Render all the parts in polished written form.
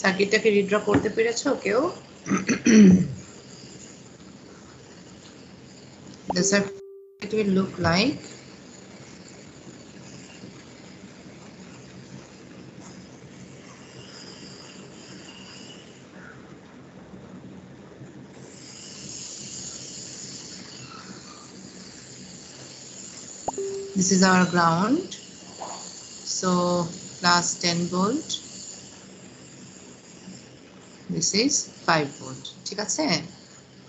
সার্কিটটাকে redraw করতে পেরেছো কেউ? The circuit will look like this is our ground, so plus 10 volt, this is 5 volt. ঠিক আছে,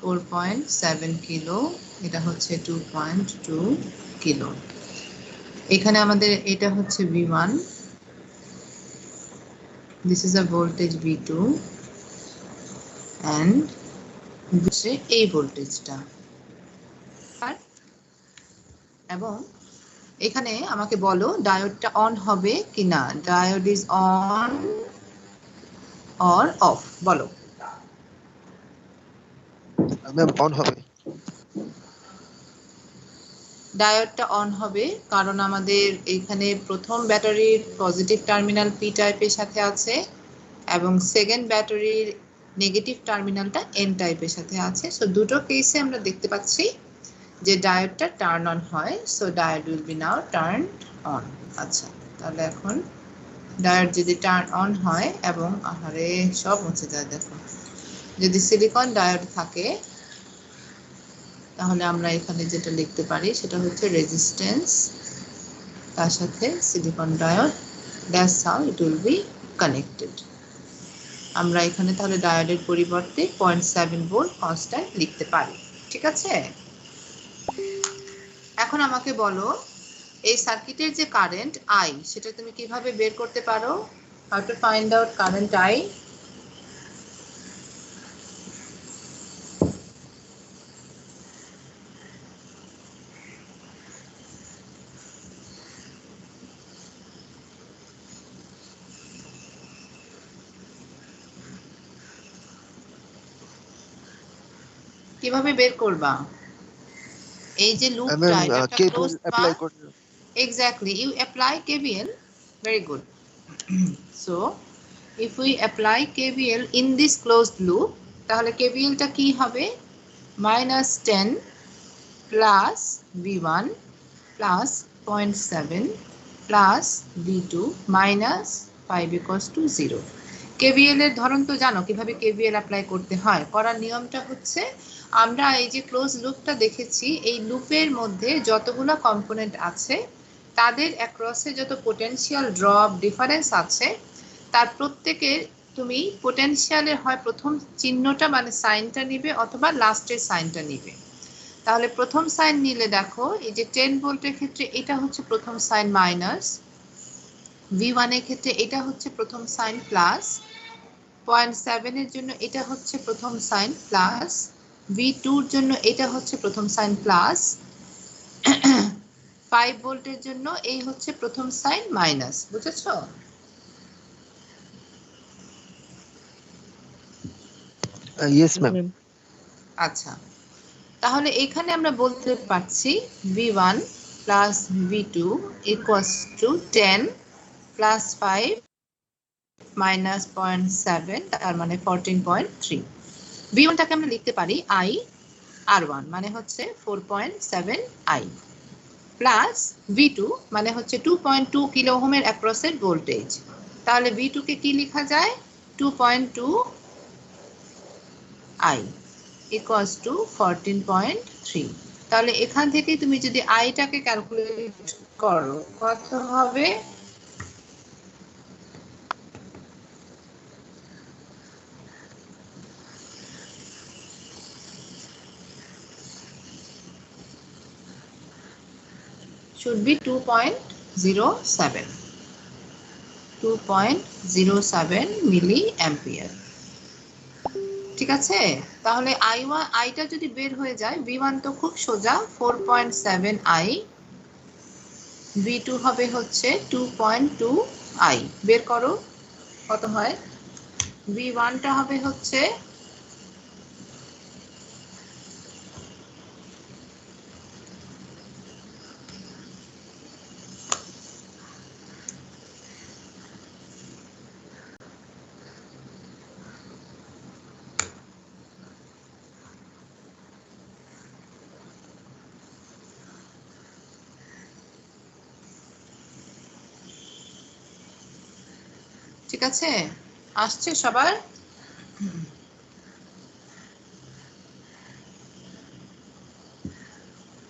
4.7 kilo, এটা হচ্ছে 2.2 কিলো। এখানে আমাদের এটা হচ্ছে V1, this is a voltage V2 and হচ্ছে এই ভোল্টেজটা। এবং এখানে আমাকে বলো ডায়োডটা অন হবে কিনা। Diode is on or of, বলো। ম্যাম অন হবে। ডায়োডটা অন হবে কারণ আমাদের এখানে প্রথম ব্যাটারির পজিটিভ টার্মিনাল পি টাইপের সাথে আছে এবং সেকেন্ড ব্যাটারির নেগেটিভ টার্মিনালটা এন টাইপের সাথে আছে। সো দুটো কেসে আমরা দেখতে পাচ্ছি যে ডায়োডটা টার্ন অন হয়। So diode will B now turn on. আচ্ছা, তাহলে এখন ডায়োড যদি টার্ন অন হয় এবং আহারে সব মুছে যায়, দেখো যদি সিলিকন ডায়োড থাকে তাহলে আমরা এখানে যেটা লিখতে পারি সেটা হচ্ছে রেজিস্ট্যান্স তার সাথে silicon diode, that's how it will be connected. আমরা এখানে তাহলে ডায়োডের পরিবর্তে 0.7 ভোল্ট কনস্ট্যান্ট লিখতে পারি। ঠিক আছে, এখন আমাকে বলো এই সার্কিটের যে কারেন্ট আই সেটা তুমি কিভাবে বের করতে পারো? How to find out current I? কিভাবে বের করবা? এই যে লুপটা এটা একটা closed path. Exactly, you apply KVL. Very good. So if we apply KVL in this closed loop, তাহলে KVL টা কি হবে? -10 plus V1 plus 0.7 plus V2 minus 5 equals to 0. KVL এর ধরন তো জানো, কিভাবে KVL অ্যাপ্লাই করতে হয়। করার নিয়মটা হচ্ছে আমরা এই যে ক্লোজ লুপটা দেখেছি, এই লুপের মধ্যে যতগুলো কম্পোনেন্ট আছে তাদের অ্যাক্রসে যত পোটেনশিয়াল ড্রপ ডিফারেন্স আছে তার প্রত্যেকের তুমি পোটেনশিয়ালের হয় প্রথম চিহ্নটা মানে সাইনটা নিবে অথবা লাস্টের সাইনটা নিবে। তাহলে প্রথম সাইন নিলে দেখো এই যে 10 ভোল্টের ক্ষেত্রে এটা হচ্ছে প্রথম সাইন মাইনাস, V1 এর ক্ষেত্রে এটা হচ্ছে প্রথম সাইন প্লাস, 0.7 এর জন্য এটা হচ্ছে প্রথম সাইন প্লাস, V2 এর জন্য এটা হচ্ছে প্রথম সাইন প্লাস, 5 ভোল্টের জন্য এই হচ্ছে প্রথম সাইন মাইনাস। বুঝেছো? Yes ma'am. আচ্ছা, তাহলে এখানে আমরা বলতে পারছি V1 plus V2 equals to 10 plus 5 minus 0.7 তার মানে 14.3। V1টাকে আমরা লিখতে পারি I R1 মানে হচ্ছে 4.7 I প্লাস V2 মানে হচ্ছে 2.2 কিলো ওহমের অ্যাক্রসের ভোল্টেজ। তাহলে V2 কে কি লেখা যায়? 2.2 I equals to 14.3। তাহলে এখান থেকে তুমি যদি আইটাকে ক্যালকুলেট করো কত হবে? should be 2.07 milli ampere. ঠিক আছে, তাহলে আইটা যদি বের হয়ে যায়, V1 তো খুব সোজা 4.7 I, V2 হবে হচ্ছে 2.2 I। বের করো কত হয়। V1টা হবে হচ্ছে আছে, আসছে সবার?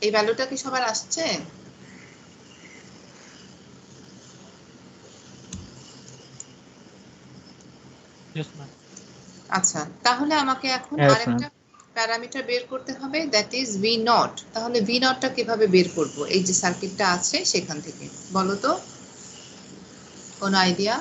এই ভ্যালুটা কি সবার আসছে? আচ্ছা, তাহলে আমাকে এখন আরেকটা প্যারামিটার বের করতে হবে, দ্যাট ইজ ভি নট। তাহলে ভি নটটা কিভাবে বের করব? এই যে সার্কিটটা আছে সেখান থেকে, বলো তো, কোন আইডিয়া?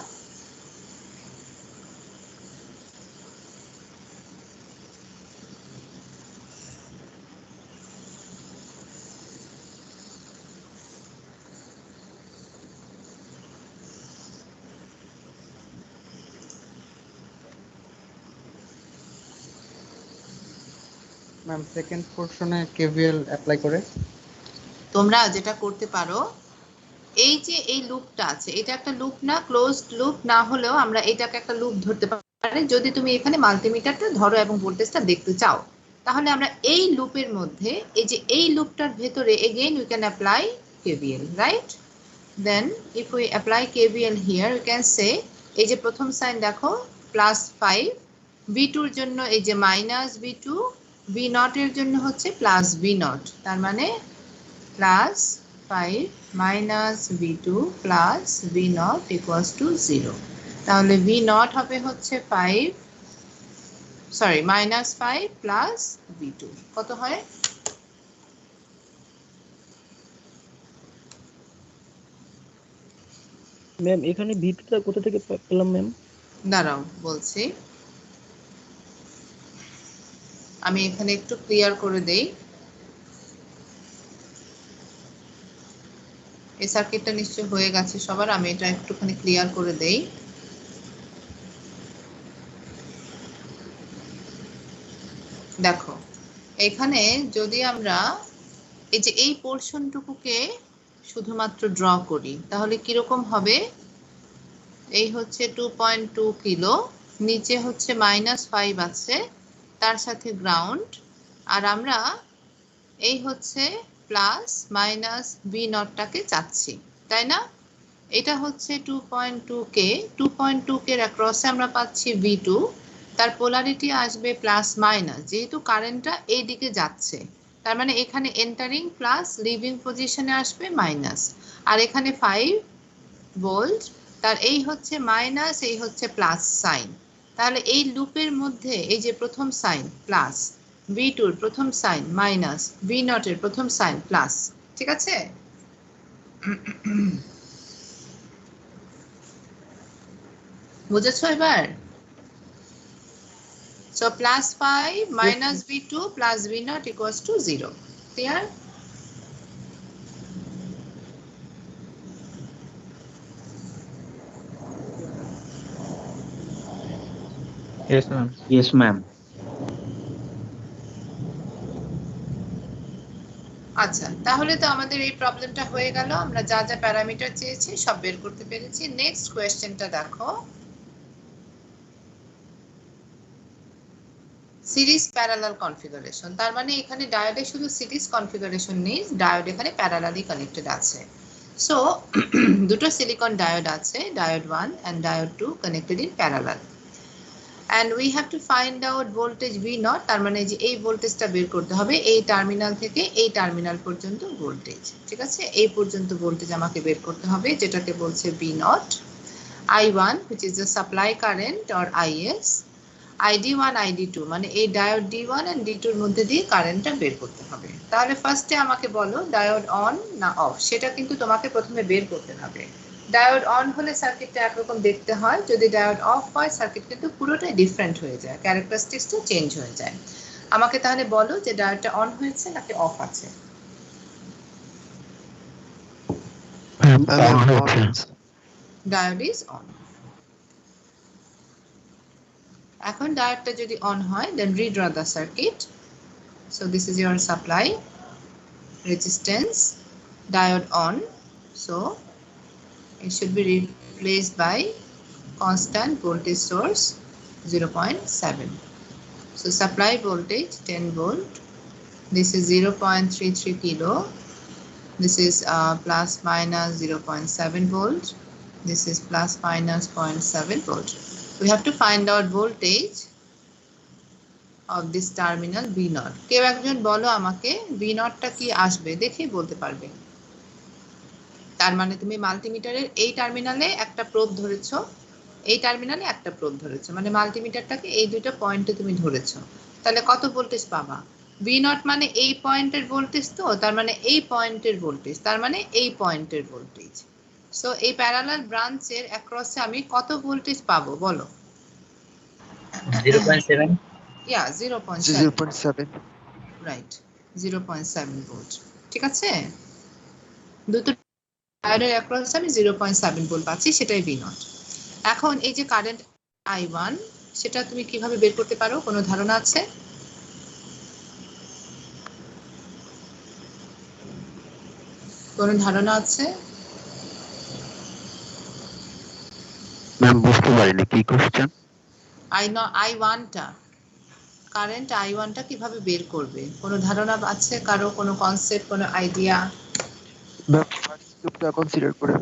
ম্যাম সেকেন্ড পোরশনে কেভিএল অ্যাপ্লাই করে তোমরা যেটা করতে পারো, এই যে এই লুপটা আছে, এটা একটা লুপ না, ক্লোজড লুপ না হলেও আমরা এটাকে একটা লুপ ধরতে পারি যদি তুমি এখানে মাল্টিমিটারটা ধরো এবং ভোল্টেজটা দেখতে চাও। তাহলে আমরা এই লুপের মধ্যে, এই যে এই লুপটার ভেতরে again we can apply KVL, right? Then if we apply KVL here we can say, এই যে প্রথম সাইন দেখো +5, V2 এর জন্য এই যে -V2, V0 এর জন্য হচ্ছে +V0, তার মানে +5 -V2 +V0 = 0। তাহলে V0 হবে হচ্ছে 5, সরি -5 + V2 কত হয়? ম্যাম এখানে ভিটটা কোথা থেকে পেলাম ম্যাম? দাঁড়াও বলছি, আমি এখানে একটু ক্লিয়ার করে দেই। এই সার্কিটটা নিশ্চয় হয়ে গেছে সবার, আমি এটা একটুখানি ক্লিয়ার করে দেই। দেখো এখানে যদি আমরা এই যে এই পোরশনটুকুকে শুধুমাত্র ড্র করি তাহলে কিরকম হবে? এই হচ্ছে 2.2 কিলো, নিচে হচ্ছে -5 আছে, তার সাথে গ্রাউন্ড, আর আমরা এই হচ্ছে প্লাস মাইনাস V0টাকে চাচ্ছি, তাই না? এটা হচ্ছে 2.2K, 2.2K এর অ্যাক্রসে আমরা পাচ্ছি V2, তার পোলারিটি আসবে প্লাস মাইনাস, যেহেতু কারেন্টটা এই দিকে যাচ্ছে তার মানে এখানে এন্টারিং প্লাস, লিভিং পজিশনে আসবে মাইনাস, আর এখানে 5 ভোল্ট, তার এই হচ্ছে মাইনাস, এই হচ্ছে প্লাস সাইন। তাহলে এই লুপের মধ্যে এই যে প্রথম সাইন প্লাস, V2 এর প্রথম সাইন মাইনাস, V0 এর প্রথম সাইন প্লাস, ঠিক আছে? বুঝেছো এবার? So +5 - V2 + V0 = 0. Clear? Yes ma'am. Yes, ma'am. আচ্ছা, তাহলে তো আমাদের এই প্রবলেমটা হয়ে গেল, আমরা যা যা প্যারামিটার চেয়েছি সব বের করতে পেরেছি। নেক্সট কোয়েশ্চেনটা দেখো, সিরিজ প্যারালাল কনফিগারেশন। তার মানে এখানে ডায়োডে শুধু সিরিজ কনফিগারেশন নেই, ডায়োড এখানে প্যারালালি কানেক্টেড আছে। সো দুটো সিলিকন ডায়োড আছে, diode 1 and diode 2 connected in parallel, and we have to find out voltage V0, তার মানে যে এই ভোল্টেজটা বের করতে হবে এই টার্মিনাল থেকে এই টার্মিনাল পর্যন্ত ভোল্টেজ, ঠিক আছে? এই পর্যন্ত ভোল্টেজ আমাকে বের করতে হবে, যেটাকে বলছে V0, I1 which is the supply current or IS, ID1 ID2 মানে এই ডায়োড D1 and D2 এর মধ্যে দিয়ে কারেন্টটা বের করতে হবে। তাহলে ফার্স্টে আমাকে বলো ডায়োড অন না অফ, সেটা কিন্তু তোমাকে প্রথমে বের করতে হবে। ডায়োড অন হলে সার্কিটটা একরকম দেখতে হয়, যদি ডায়োড অফ হয় সার্কিট কিন্তু পুরোটাই ডিফারেন্ট হয়ে যায়, ক্যারেক্টারিস্টিক্সটা চেঞ্জ হয়ে যায়। আমাকে তাহলে বলো যে ডায়োডটা অন হয়েছে নাকি অফ আছে? Diode is on. এখন ডায়োডটা যদি অন হয় then redraw the circuit. So this is your supply resistance, diode on, so it should be replaced by constant voltage source 0.7. So supply voltage 10 volt, this is 0.33 kilo, this is plus minus 0.7 volt, This is plus minus 0.7 volt. We have to find out voltage of this terminal V0. কেউ একজন বলো আমাকে V0 টা কি আসবে, দেখেই বলতে পারবে। তার মানে তুমি মাল্টিমিটারের এই টার্মিনালে একটা প্রোব ধরেছো, এই টার্মিনালে একটা প্রোব ধরেছো, মানে মাল্টিমিটারটাকে এই দুইটা পয়েন্টে তুমি ধরেছো, তাহলে কত ভোল্টেজ পাবা? V0 মানে এই পয়েন্টের ভোল্টেজ, তো তার মানে এই পয়েন্টের ভোল্টেজ, তার মানে এই পয়েন্টের ভোল্টেজ। সো এই প্যারালাল ব্রাঞ্চের অ্যাক্রসে আমি কত ভোল্টেজ পাবো বলো? 0.7. Yeah, 0.7. 0.7. Right, 0.7 volt. ঠিক আছে, দুটো ওয়্যারের অ্যাক্রসে আমি 0.7 ভোল্ট পাচ্ছি, সেটাই V0। এখন এই যে কারেন্ট I1, সেটা তুমি কিভাবে বের করতে পারো, কোনো ধারণা আছে? কোনো ধারণা আছে? ম্যাম বুঝতে পারিনি কি কোশ্চেন। I1 টা, কারেন্ট I1 টা কিভাবে বের করবে, কোনো ধারণা আছে কারো, কোনো কনসেপ্ট, কোনো আইডিয়া? ম্যাম ফার্স্ট লুপটা কনসিডার করে।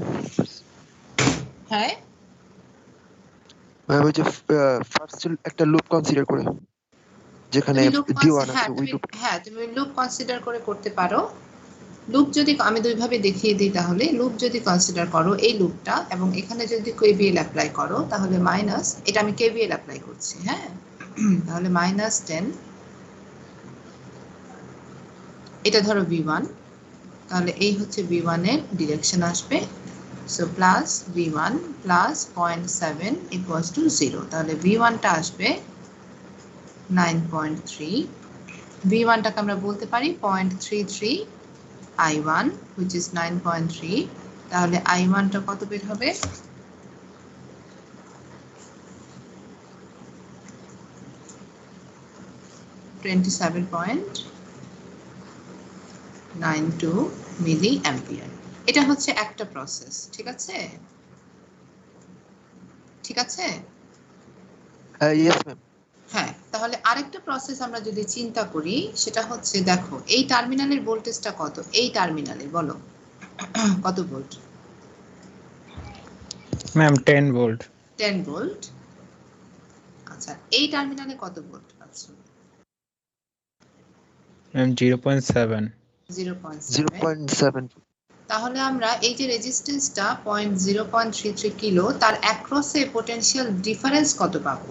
হ্যাঁ ম্যাম ওই যে ফার্স্ট একটা লুপ কনসিডার করে, যেখানে D1 আছে ওই লুপ। হ্যাঁ, তুমি লুপ কনসিডার করে করতে পারো। লুপ যদি আমি দুইভাবে দেখিয়ে দিই, তাহলে লুপ যদি কনসিডার করো এই লুপটা, এবং এখানে যদি কেভিএল অ্যাপ্লাই করো, তাহলে মাইনাস, এটা আমি কেভিএল অ্যাপ্লাই করছি, হ্যাঁ, তাহলে -10, এটা ধরো V1, তাহলে এই হচ্ছে V1 এর ডিরেকশন আসবে। So plus V1 plus 0.7 equals to 0, তাহলে V1 টা আসবে 9.3, V1 টাকে আমরা বলতে পারি 0.33 I1, which is 9.3, তাহলে I1 টা কত বের হবে? 27.92 মিলি অ্যাম্পিয়ার। এটা হচ্ছে একটা প্রসেস, ঠিক আছে? ঠিক আছে, ইয়েস ম্যাম। হ্যাঁ, তাহলে আরেকটা প্রসেস আমরা যদি চিন্তা করি, সেটা হচ্ছে দেখো এই টার্মিনালের ভোল্টেজটা কত, এই টার্মিনালে বলো কত ভোল্ট? Ma'am 10 volt. 10 ভোল্ট। আচ্ছা, এই টার্মিনালে কত ভোল্ট পাচ্ছ? ম্যাম 0.7। 0.7। তাহলে আমরা এই যে রেজিস্ট্যান্সটা 0.33 কিলো, তার অ্যাক্রসে পোটেনশিয়াল ডিফারেন্স কত পাবো?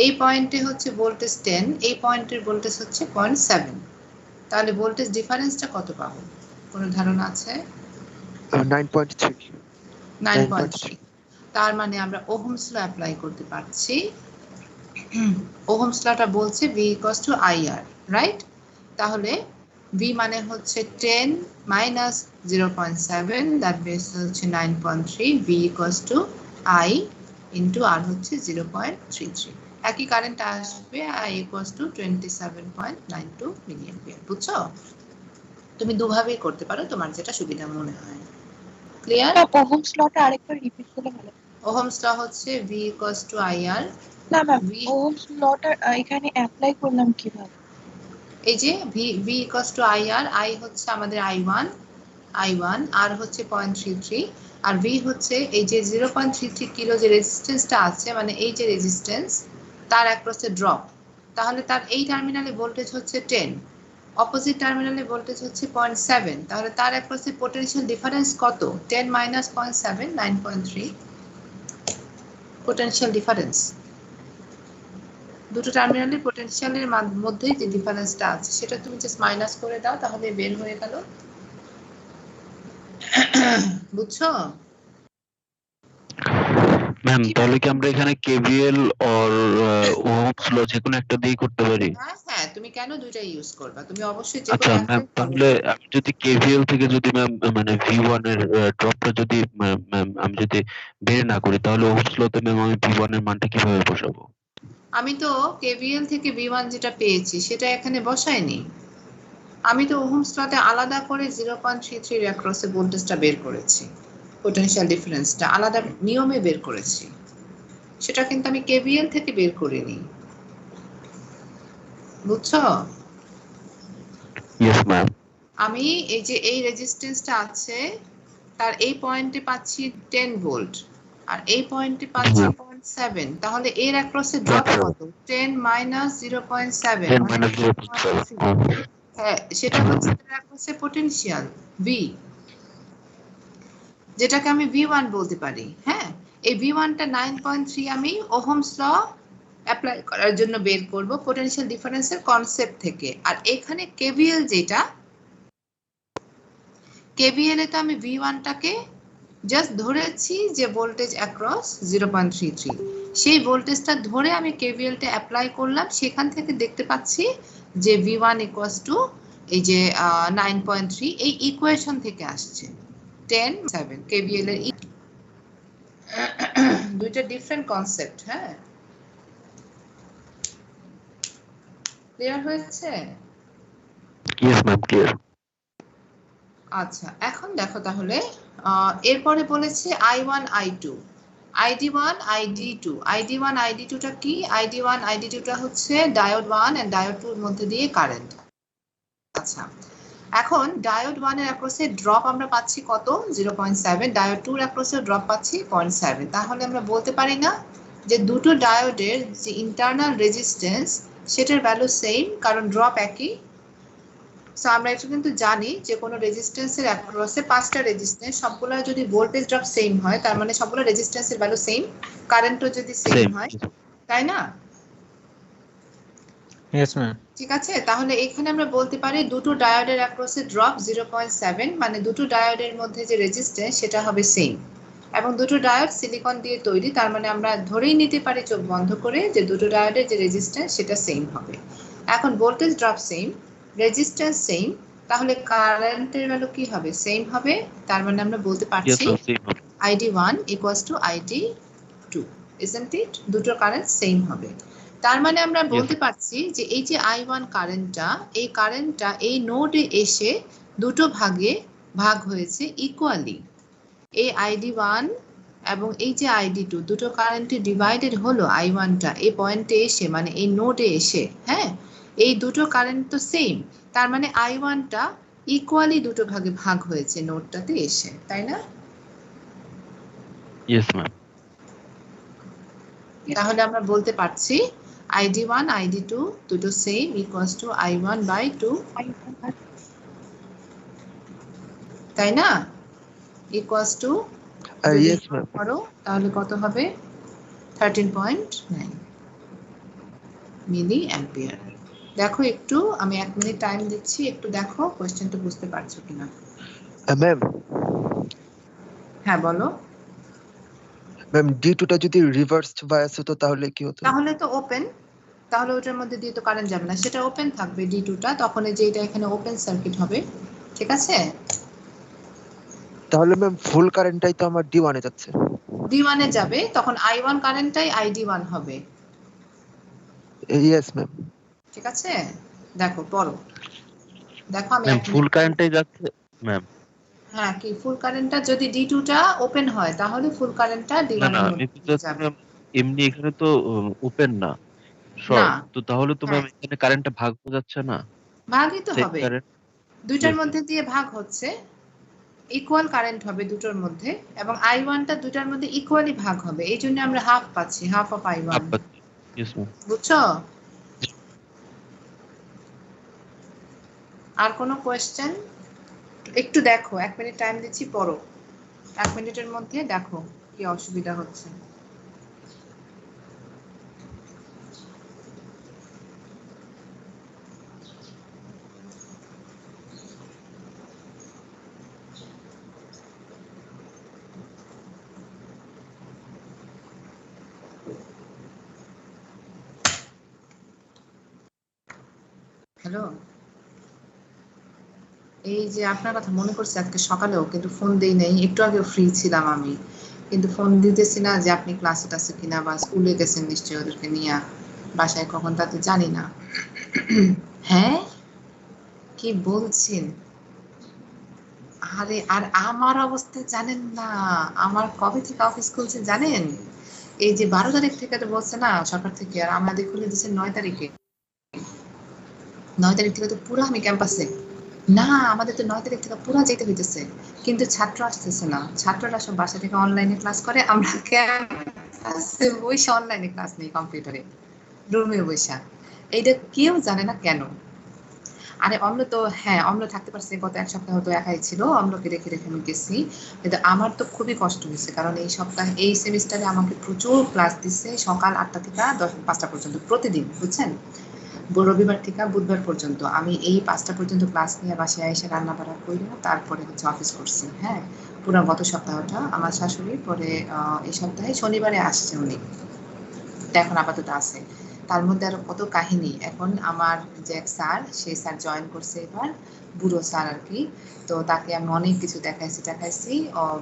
এই পয়েন্টে হচ্ছে ভোল্টেজ 10, এই পয়েন্টের ভোল্টেজ হচ্ছে 0.7, তাহলে ভোল্টেজ ডিফারেন্সটা কত পাবো, কোনো ধারণা আছে? 9.3। 9.3। তার মানে আমরা ওহমস ল অ্যাপ্লাই করতে পারছি। ওহমস লটা বলছে V equals two IR, right? তাহলে V মানে হচ্ছে 10 মাইনাস 0.7, দ্যাট মিন্স হচ্ছে 9.3, V equals to I into R হচ্ছে 0.33। একই কারেন্ট আসবে, I equals to 27.92 milli ampere. বুঝছো? তুমি দুভাবেই করতে পারো, তোমার যেটা সুবিধা মনে হয়। ক্লিয়ার? ওহমস লটা আরেকবার রিপিট করলে ভালো। ওহমস ল হচ্ছে V ইকুয়ালস টু IR। না ম্যাম, ওহমস লটা এখানে অ্যাপ্লাই করলাম কিভাবে? এই যে V equals two IR, I হচ্ছে আমাদের I1, R হচ্ছে 0.33, আর V হচ্ছে এই যে 0.33 কিলো যে রেজিস্ট্যান্সটা আছে, মানে এই যে রেজিস্ট্যান্স, তার অ্যাক্রসে ড্রপ, তাহলে তার এই টার্মিনালে ভোল্টেজ হচ্ছে 10, অপোজিট টার্মিনালে ভোল্টেজ হচ্ছে 0.7, তাহলে তার অ্যাক্রসে পোটেনশিয়াল ডিফারেন্স কত? 10 মাইনাস 0.7, 9.3 পোটেনশিয়াল ডিফারেন্স। দুটো টার্মিনালের পোটেনশিয়ালের মধ্যে যে ডিফারেন্সটা আছে, সেটা তুমি জাস্ট মাইনাস করে দাও, তাহলে বের হয়ে গেল। বুঝছো? ম্যাম তাহলে কি আমরা এখানে কেভিএল অর ওহমস ল যে কোনো একটা দিয়ে করতে পারি? হ্যাঁ, তুমি কেন দুইটা ইউজ করবা, তুমি অবশ্যই যে আচ্ছা কোনো ম্যাম, তাহলে আমি যদি কেভিএল থেকে যদি ম্যাম মানে V1 এর ড্রপটা যদি ম্যাম আমি যদি বের না করি, তাহলে ওহমস লতে ম্যাম আমি V1 এর মানটা কিভাবে বসাবো? আমি তো কেভিএল থেকে V1 যেটা পেয়েছি সেটা এখানে বসাইনি, আমি তো ওহমস লতে আলাদা করে 0.33 এর অ্যাক্রসে ভোল্টেজটা বের করেছি, পোটেনশিয়াল ডিফারেন্সটা আলাদা নিয়মে বের করেছি, সেটা কিন্তু আমি কেভিএল থেকে বের করিনি। বুঝছো? Yes ma'am. আমি এই যে এই রেজিস্ট্যান্সটা আছে, তার এই পয়েন্টে পাচ্ছি 10 ভোল্ট আর এই পয়েন্টে পাচ্ছি 0.7, তাহলে এর অ্যাক্রসে ড্রপ কত? 10 মাইনাস 0.7 মানে 0.3। হ্যাঁ, সেটা হচ্ছে তার অ্যাক্রসে পটেনশিয়াল V, যেটাকে আমি V1 বলতে পারি। হ্যাঁ, এই V1টা 9.3 আমি ওহমস ল অ্যাপ্লাই করার জন্য বের করব পটেনশিয়াল ডিফারেন্সের কনসেপ্ট থেকে। আর এখানে কেভিএল যেটা, কেভিএল এ তো আমি V1টাকে জাস্ট ধরেছি যে ভোল্টেজ অ্যাক্রস 0.33, সেই ভোল্টেজটা ধরে আমি কেভিএলটা অ্যাপ্লাই করলাম, সেখান থেকে দেখতে পাচ্ছি যে V1 ইকুয়ালস টু এই যে 9.3, এই ইকুয়েশন থেকে আসছে 10.7 কেভিএল এর। দুইটা ডিফারেন্ট কনসেপ্ট। হ্যাঁ, ক্লিয়ার হয়েছে? Yes ma'am, clear. আচ্ছা, এখন দেখো তাহলে এরপরে বলেছে I1 I2, ID1 ID2। ID1 ID2টা কি? ID1 ID2টা হচ্ছে ডায়োড 1 এন্ড ডায়োড 2 এর মধ্যে দিয়ে কারেন্ট। আচ্ছা, এখন ডায়োড 1 এর অ্যাক্রসে ড্রপ আমরা পাচ্ছি কত? 0.7। ডায়োড 2 এর অ্যাক্রসে ড্রপ পাচ্ছি 0.7। তাহলে আমরা বলতে পারি না যে দুটো ডায়োডের যে ইন্টারনাল রেজিস্ট্যান্স সেটার ভ্যালু সেম, কারণ ড্রপ একই। সো আমরা এটা কিন্তু জানি যে কোনো রেজিস্ট্যান্সের অ্যাক্রসে 5টা রেজিস্ট্যান্স সবগুলো যদি ভোল্টেজ ড্রপ সেম হয়, তার মানে সবগুলো রেজিস্ট্যান্সের ভ্যালু সেম, কারেন্টও যদি সেম হয়, তাই না? Yes, ma'am. ঠিক আছে, তাহলে এখানে আমরা বলতে পারি দুটো ডায়োডের অ্যাক্রসে ড্রপ 0.7, মানে দুটো ডায়োডের মধ্যে যে রেজিস্ট্যান্স সেটা হবে সেম, এবং দুটো ডায়োড সিলিকন দিয়ে তৈরি, তার মানে আমরা ধরেই নিতে পারি চোখ বন্ধ করে যে দুটো ডায়োডের যে রেজিস্ট্যান্স সেটা সেম হবে। এখন voltage drop same, resistance same, তাহলে কারেন্টের ভ্যালু কি হবে? সেম হবে। তার মানে আমরা বলতে পারছি ID1 equals to ID2, isn't it? দুটো কারেন্ট সেম হবে। তার মানে আমরা বলতে পারছি যে এই যে I1 কারেন্টটা এই নোডে এসে দুটো ভাগে ভাগ হয়েছে ইকুয়ালি। এই ID1 এবং এই যে ID2 দুটো কারেন্টে ডিভাইডেড হলো I1টা এই পয়েন্টে এসে, মানে এই নোডে এসে। হ্যাঁ, এই দুটো কারেন্ট তো সেম, তার মানে I1টা ইকুয়ালি দুটো ভাগে ভাগ হয়েছে নোডটাতে এসে, তাই না? Yes ma'am. তাহলে আমরা বলতে পারছি ID1 ID2 দুটো same equals to I1 by 2, তাই না? Equals to yes ma'am. করো তাহলে কত হবে? 13.9 মিলি অ্যাম্পিয়ার। দেখো একটু, আমি 1 মিনিট টাইম দিচ্ছি, একটু দেখো কোশ্চেনটা বুঝতে পারছো কিনা। ম্যাম, হ্যাঁ বলো। ম্যাম D2টা যদি রিভার্স বায়াস হতো তাহলে কি হতো? তাহলে তো ওপেন, তাহলে ওটার মধ্যে দিয়ে তো কারেন্ট যাবে না, সেটা ওপেন থাকবে D2টা, তখন এই যে এটা এখানে ওপেন সার্কিট হবে। ঠিক আছে, তাহলে ম্যাম ফুল কারেন্টটাই তো আমার D1 এ যাচ্ছে। D1 এ যাবে, তখন I1 কারেন্টটাই ID1 হবে। Yes ma'am. ঠিক আছে, দেখো পড়ো, দেখো আমি ম্যাম ফুল কারেন্টটাই যাচ্ছে ম্যাম। হ্যাঁ, কি ফুল কারেন্টটা যদি D2টা ওপেন হয় তাহলে ফুল কারেন্টটা D1 এর মধ্যে যাবে। এমনি এখানে তো ওপেন না, শর্ট, তো তাহলে তো ম্যাম এখানে কারেন্টটা ভাগ হয়ে যাচ্ছে না? ভাগই তো হবে, দুইটার মধ্যে দিয়ে ভাগ হচ্ছে, ইকুয়াল কারেন্ট হবে দুটোর মধ্যে, এবং I1টা দুটার মধ্যে ইকুয়ালি ভাগ হবে, এই জন্য আমরা হাফ পাচ্ছি, হাফ অফ I1। বুঝছো? আর কোনো কোয়েশ্চেন? একটু দেখো, 1 মিনিট টাইম দিচ্ছি, পড়ো, 1 মিনিটের মধ্যে দেখো কি অসুবিধা হচ্ছে। হ্যালো, এই যে আপনার কথা মনে করছে আজকে সকালেও, কিন্তু ফোন দেই নাই, একটু আগে ফ্রি ছিলাম আমি, কিন্তু ফোন দিতেছি না যে আপনি ক্লাসে আছে কিনা, বা স্কুলে গেছেন নিশ্চয়ই ওদেরকে নিয়ে, বাসায় কখন তা তো জানি না। হ্যাঁ, কি বলছেন? আরে আর আমার অবস্থা জানেন না, আমার কবে থেকে অফিস খুলছে জানেন? এই যে 12 তারিখ থেকে তো বলছে না সরকার থেকে, আর আমাদের খুলে দিচ্ছে 9 তারিখে। 9 তারিখ থেকে তো পুরো আমি ক্যাম্পাসে, না, আমাদের তো 9 তারিখ থেকে পুরো যেতে হইতেছে, কিন্তু ছাত্র আসতেছে না। ছাত্ররা সব বাসা থেকে অনলাইনে ক্লাস করে, আমরা ক্যাম্পাসে বসে অনলাইনে ক্লাস নেই, কম্পিউটারে রুমে বসা। এইটা কেউ জানে না কেন। আরে অম্ল তো, হ্যাঁ অম্ল থাকতে পারছে, গত 1 সপ্তাহ তো একাই ছিল, অম্লকে রেখে রেখে আমি গেছি। কিন্তু আমার তো খুবই কষ্ট হয়েছে, কারণ এই সপ্তাহে এই সেমিস্টারে আমাকে প্রচুর ক্লাস দিচ্ছে, সকাল 8টা থেকে 5টা পর্যন্ত প্রতিদিন, বুঝছেন? রবিবার থেকে বুধবার পর্যন্ত আমি এই 5টা পর্যন্ত ক্লাস নিয়ে বাসায় এসে রান্না বাড়া করি, তারপরে হচ্ছে অফিস করছি। হ্যাঁ, পুরো গত সপ্তাহটা আমার শাশুড়ি, পরে এই সপ্তাহে শনিবারে আসছে উনি, এখন আপাতত আছে। তার মধ্যে আরো কত কাহিনী। এখন আমার যে এক স্যার, সেই স্যার জয়েন করছে এবার, বুড়ো স্যার আর কি। তো তাকে আমি অনেক কিছু দেখাইছি,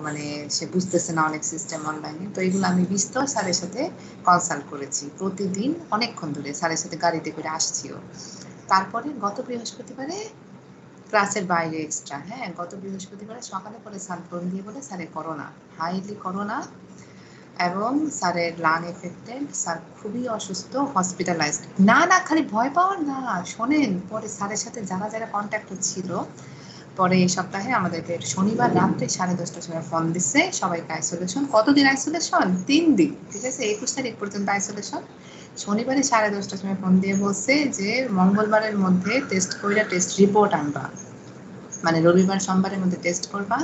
মানে সে বুঝতেছে না অনেক সিস্টেম অনলাইনে। তো এগুলো আমি বিস্তর স্যারের সাথে কনসাল্ট করেছি, প্রতিদিন অনেকক্ষণ ধরে স্যারের সাথে গাড়িতে করে আসছিও। তারপরে গত বৃহস্পতিবারে ক্লাসের বাইরে এক্সট্রা, হ্যাঁ গত বৃহস্পতিবারে সকালে পরে স্যার ফোন দিয়ে বলে স্যারের করোনা, হাইলি করোনা, এবং স্যারের লাং এফেক্টেড, স্যার খুবই অসুস্থ, হসপিটালাইজড। না না, খালি ভয় পাওয়ার না, শোনেন, পরে স্যারের সাথে যারা যারা কন্ট্যাক্ট ছিল, পরে এই সপ্তাহে আমাদেরকে শনিবার রাত্রে 10:30টার সময় ফোন দিচ্ছে, সবাইকে আইসোলেশন। কতদিন আইসোলেশন? 3 দিন, ঠিক আছে, 21 তারিখ পর্যন্ত আইসোলেশন। শনিবারে 10:30টার সময় ফোন দিয়ে বলছে যে মঙ্গলবারের মধ্যে টেস্ট কইরা টেস্ট রিপোর্ট আনবা, মানে রবিবার সোমবারের মধ্যে টেস্ট করবা,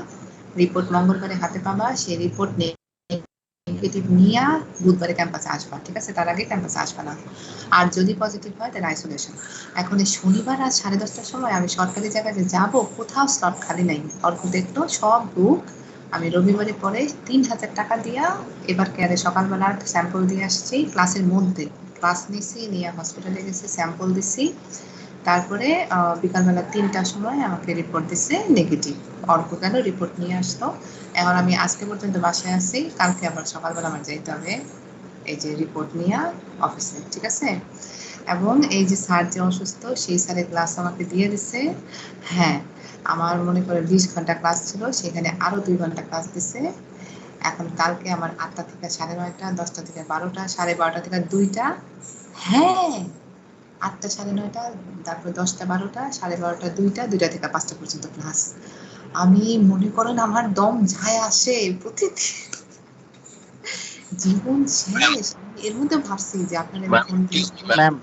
রিপোর্ট মঙ্গলবারে হাতে পাবা, সেই রিপোর্ট নেগেটিভ নিয়ে বুধবারে ক্যাম্পাসে আসবা, ঠিক আছে, তার আগে ক্যাম্পাসে আসবা না। আর যদি পজিটিভ হয় তাহলে আইসোলেশন। এখন এই শনিবার রাত 10:30টার সময় আমি সরকারি জায়গায় যাবো, কোথাও স্লট খালি নাই। অল্প দেখলো সব বুক। আমি রবিবারে পরে 3000 টাকা দিয়া এবার কেয়ারে সকালবেলা স্যাম্পল দিয়ে আসছি, ক্লাসের মধ্যে ক্লাস নিছি, নিয়ে হসপিটালে গেছি, স্যাম্পল দিছি। তারপরে বিকালবেলা 3টার সময় আমাকে রিপোর্ট দিচ্ছে নেগেটিভ। অর্ক গেল রিপোর্ট নিয়ে আসতো। এখন আমি আজকে পর্যন্ত বাসায় আছি, কালকে আবার সকালবেলা আমার যাইতে হবে এই যে রিপোর্ট নিয়ে অফিসে, ঠিক আছে। এবং এই যে স্যার যে অসুস্থ, সেই স্যারের ক্লাস আমাকে দিয়ে দিছে। হ্যাঁ, আমার মনে করে 20 ঘন্টা ক্লাস ছিল, সেখানে আরো 2 ঘন্টা ক্লাস দিছে। এখন কালকে আমার 8টা থেকে 9:30, 10টা থেকে 12টা, 12:30 থেকে 2টা, হ্যাঁ 8টা 9:30, তারপর 10টা 12টা, 12:30 2টা, 2টা থেকে 5টা পর্যন্ত ক্লাস। আমি মনে করেন আমার দম যায় আসে প্রতিদিন, জীবন শেষ। এর মধ্যে ভাবছি যে আপনার ম্যাম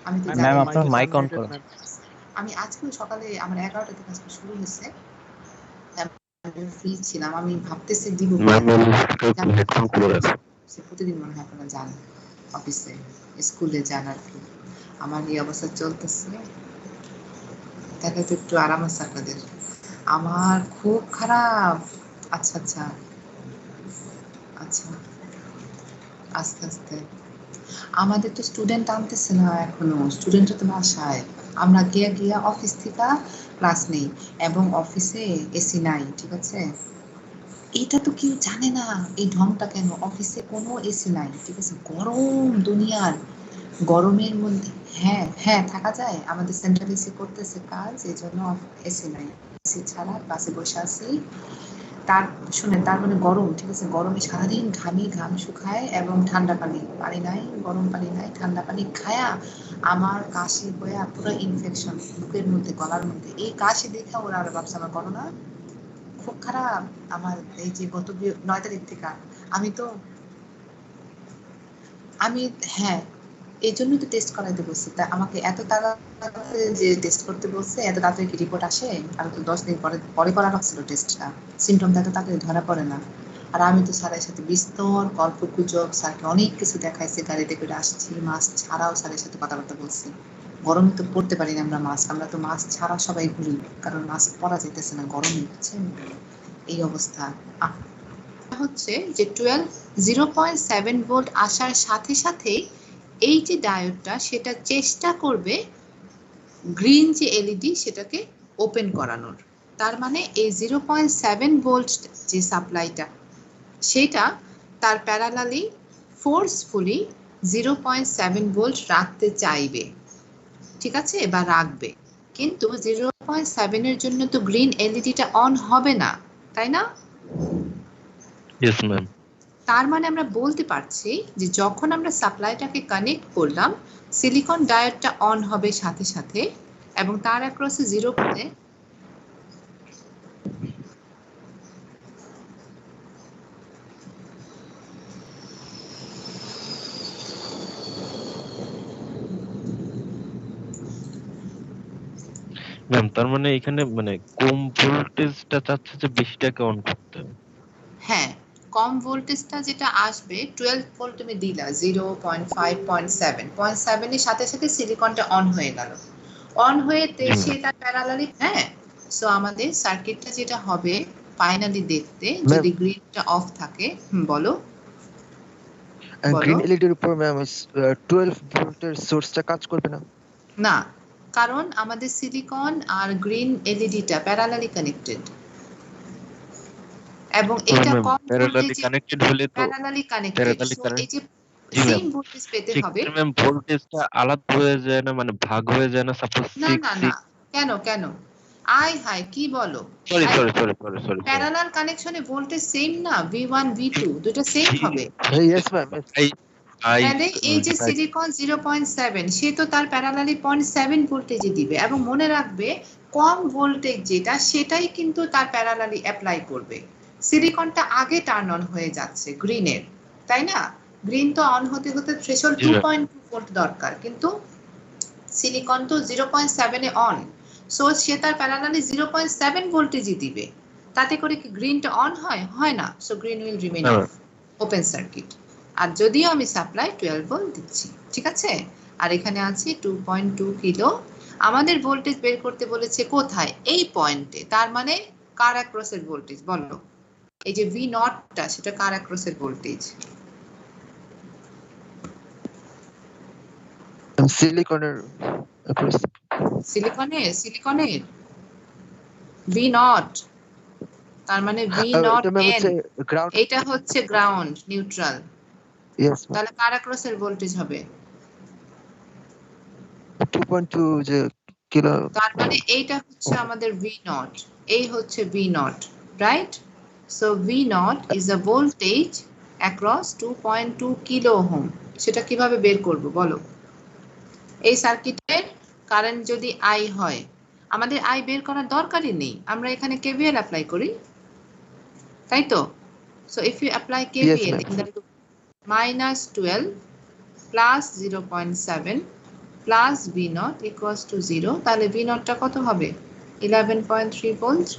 আমি তো ম্যাম আপনার মাইক অন করুন। আমি আজকে সকালে আমার 11টা থেকে আজকে শুরু হয়েছে, ফ্রি ছিলাম, আমি ভাবতেছি দিব হেডফোন খুলে রাখো। প্রতিদিন মনে হয় আপনারা যান অফিসে, স্কুলে যান আর কি। আমার এই অবস্থা চলতেছে, তাহলে তো একটু আরাম আছে আপনাদের। আমার খুব খারাপ। আচ্ছা আচ্ছা আচ্ছা, আস্তে আস্তে। আমাদের তো স্টুডেন্ট আনতেছে না এখনো, স্টুডেন্টরা তো বাসায়, আমরা গিয়া অফিস থেকে ক্লাস নেই, এবং অফিসে এসি নাই, ঠিক আছে। এটা তো কেউ জানে না এই ঢংটা কেন, অফিসে কোনো এসি নাই, ঠিক আছে, গরম দুনিয়ার, গরমের মধ্যে হ্যাঁ হ্যাঁ থাকা যায়, আমাদের সেন্ট্রাল এসি করতেছে কাজ, এই জন্য এসি নাই, এসি ছাড়া ক্লাসে বসে আছি। তার শুনেন, তার মানে গরম, ঠিক আছে, গরমে সারাদিন ঘামি, ঘাম শুকায়, এবং ঠান্ডা পানি নাই, গরম পানি নাই, ঠান্ডা পানি খায়া আমার কাশি হয়ে পুরো ইনফেকশন বুকের মধ্যে, গলার মধ্যে। এই কাশি দেখে ওরা আর ভাবছে আমার করোনা। খুব খারাপ আমার। এই যে গত 9 তারিখ থেকে আমি হ্যাঁ, এই জন্যই তো টেস্ট করাইতে বলছি। তা আমাকে এত তাড়াতাড়ি যে টেস্ট করতে বলছে, এত তাড়াতাড়ি কি রিপোর্ট আসে? আর তো 10 দিন পরে করা হচ্ছিল টেস্টটা, সিমটমটা এত তাড়াতাড়ি ধরা পড়ে না। আর আমি তো স্যারের সাথে বিস্তর গল্প গুজব, স্যারকে অনেক কিছু দেখাইছি, গাড়িতে করে আসছি, মাস্ক ছাড়াও স্যারের সাথে কথাবার্তা বলছি। গরমে তো পড়তে পারি না আমরা মাস্ক, আমরা তো মাস্ক ছাড়া সবাই ঘুরি, কারণ মাস্ক পরা যেতেছে না গরমে, বুঝছেন এই অবস্থা। হচ্ছে যে 0.7 ভোল্ট আসার সাথে সাথে এই যে ডায়োডটা, সেটা চেষ্টা করবে গ্রিন যে এলইডি সেটাকে ওপেন করানোর। তার মানে এই 0.7 ভোল্ট যে সাপ্লাইটা, সেটা তার প্যারালালি ফোর্সফুলি 0.7 ভোল্ট রাখতে চাইবে, ঠিক আছে, বা রাখবে। কিন্তু 0.7 এর জন্য তো গ্রিন এলইডিটা অন হবে না, তাই না? Yes ma'am. তার মানে আমরা বলতে পারছি যে যখন আমরা সাপ্লাইটাকে কানেক্ট করলাম, সিলিকন ডায়োডটা অন হবে সাথে সাথে, এবং তার অ্যাক্রসে 0 পথে ম্যাম তার মানে এখানে মানে কম ভোল্টেজটা চাচ্ছে যে বেশিটাকে অন করতে। হ্যাঁ, কম ভোল্টেজটা যেটা আসবে 12 ভোল্ট তুমি দিলা 0.5 0.7 এর সাথে সাথে সিলিকনটা অন হয়ে গেল, অন হয়ে সে তার প্যারালালি, হ্যাঁ। সো আমাদের সার্কিটটা যেটা হবে ফাইনালি দেখতে, যদি গ্রিনটা অফ থাকে, বলো গ্রিন এলইডির উপর ম্যাম 12 ভোল্টের সোর্সটা কাজ করবে না? না, কারণ আমাদের সিলিকন আর গ্রিন এলইডিটা প্যারালালি কানেক্টেড, এবং এটা কম প্যারালালি ভোল্টেজে কানেক্টেড হলে তো parallelly connected, parallelly so connect এই যে জি ম্যাম সেম ভোল্টেজ পেতে হবে। সেক্ষেত্রে ম্যাম ভোল্টেজটা আলাদা হয়ে যায় না, মানে ভাগ হয়ে যায় না, সাপোজ না 6 না না, 6। কেন কেন, আয় হায় কি বলো, sorry sorry sorry sorry sorry parallel কানেকশনে ভোল্টেজ সেম না, V1 V2 দুটো সেম হবে। Yes ma'am. তাহলে এই যে সিলিকন 0.7 সে তো তার প্যারালালি 0.7 ভোল্টেজে দিবে, এবং মনে রাখবে কম ভোল্টেজ যেটা সেটাই কিন্তু তার প্যারালালি অ্যাপ্লাই করবে। সিলিকনটা আগে টার্ন অন হয়ে যাচ্ছে গ্রিনের, তাই না? গ্রিন তো অন হতে হতে থ্রেশহোল্ড 2.2 ভোল্ট দরকার, কিন্তু সিলিকন তো 0.7 এ অন, সো সে তার প্যারালালি 0.7 ভোল্টেজই দিবে। তাতে করে কি গ্রিনটা অন হয়? হয় না। So green will remain off, open circuit. আর যদিও আমি সাপ্লাই 12 ভোল্ট দিচ্ছি, ঠিক আছে? আর এখানে আছে 2.2 কিলো। আমাদের ভোল্টেজ বের করতে বলেছে কোথায়? এই পয়েন্টে। তার মানে কার অ্যাক্রসের ভোল্টেজ বলো? এই যে ভি নটটা, সেটা কার অ্যাক্রসের ভোল্টেজ? সিলিকনের অ্যাক্রস। সিলিকনের ভি নট, তার মানে ভি নট এন, এটা হচ্ছে গ্রাউন্ড নিউট্রাল। তাহলে কার অ্যাক্রসের ভোল্টেজ হবে? 2.2 যে কিলো। তার মানে এইটা হচ্ছে আমাদের ভি নট, এই হচ্ছে V naught, right? So V naught is a voltage across 2.2 kilo ohm. সেটা কিভাবে বের করব বলো? এই সার্কিটের কারেন্ট যদি আই হয়, আমাদের আই বের করার দরকারই নেই, আমরা এখানে কেভিএল অ্যাপ্লাই করি, তাই তো? So if you apply KVL in the -12 plus 0.7 plus V not equals to 0, তাহলে ভি নটটা কত হবে? 11.3 ভোল্ট,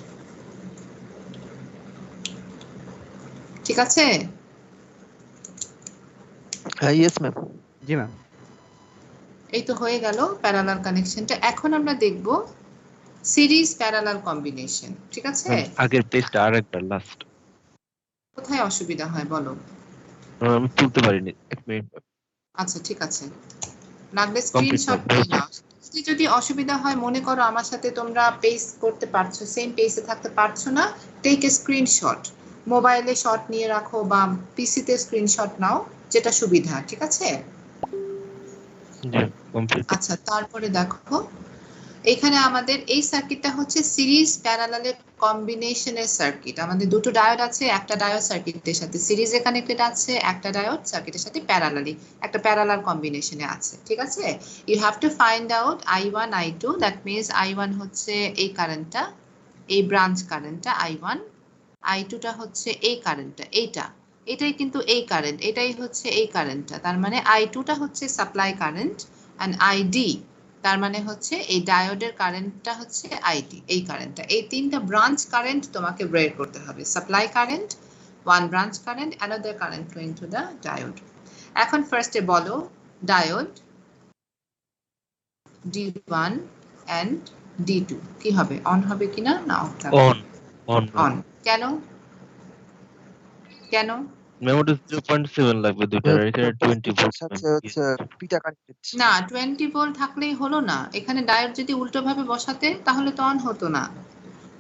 ঠিক আছে? Yes ma'am. জি ম্যাম। এই তো হয়ে গেল প্যারালাল কানেকশনটা। এখন আমরা দেখব সিরিজ প্যারালাল কম্বিনেশন, ঠিক আছে? আগের পেজটা আরেকবার লাস্ট। কোথায় অসুবিধা হয় বলো? আমি তুলতে পারিনি, এক মিনিট। আচ্ছা ঠিক আছে, লাগলে স্ক্রিনশট নিয়ে নাও। যদি অসুবিধা হয়, মনে করো আমার সাথে তোমরা পেস্ট করতে পারছো, সেম পেজে থাকতে পারছো না, টেক এ স্ক্রিনশট, মোবাইলে শট নিয়ে রাখো বা পিসিতে স্ক্রিনশট নাও, যেটা সুবিধা, ঠিক আছে? আচ্ছা, তারপরে দেখো এখানে আমাদের এই সার্কিটটা হচ্ছে সিরিজ প্যারালালের কম্বিনেশনের সার্কিট। আমাদের দুটো ডায়োড আছে, একটা ডায়োড সার্কিটের সাথে সিরিজে কানেক্টেড আছে, একটা ডায়োড সার্কিটের সাথে প্যারালালি একটা প্যারালাল কম্বিনেশনে আছে, ঠিক আছে? You have to find out I1 I2, that means I1 হচ্ছে এই কারেন্টটা, এই ব্রাঞ্চ কারেন্টটা I1, I2টা হচ্ছে এই কারেন্টটা, এটাই কিন্তু এই কারেন্ট, এটাই হচ্ছে এই কারেন্টটা, তার মানে I2টা হচ্ছে সাপ্লাই কারেন্ট, এন্ড ID তার মানে হচ্ছে এই ডায়োডের কারেন্টটা হচ্ছে আইডি, এই কারেন্টটা। এই তিনটা ব্রাঞ্চ কারেন্ট তোমাকে বের করতে হবে, supply current, one branch current, another current going to the diode. এখন ফার্স্টে বলো ডায়োড D1 এন্ড D2 কি হবে? অন হবে কিনা না অফ থাকবে? অন। কেন কেন? মেমোরি 0.7 লাগবে দুইটার, এখানে 20 ভোল্ট হচ্ছে পিটা কানেক্টেড না, 20 ভোল্ট থাকলেই হলো না, এখানে ডায়োড যদি উল্টো ভাবে বসাতে তাহলে তো অন হতো না।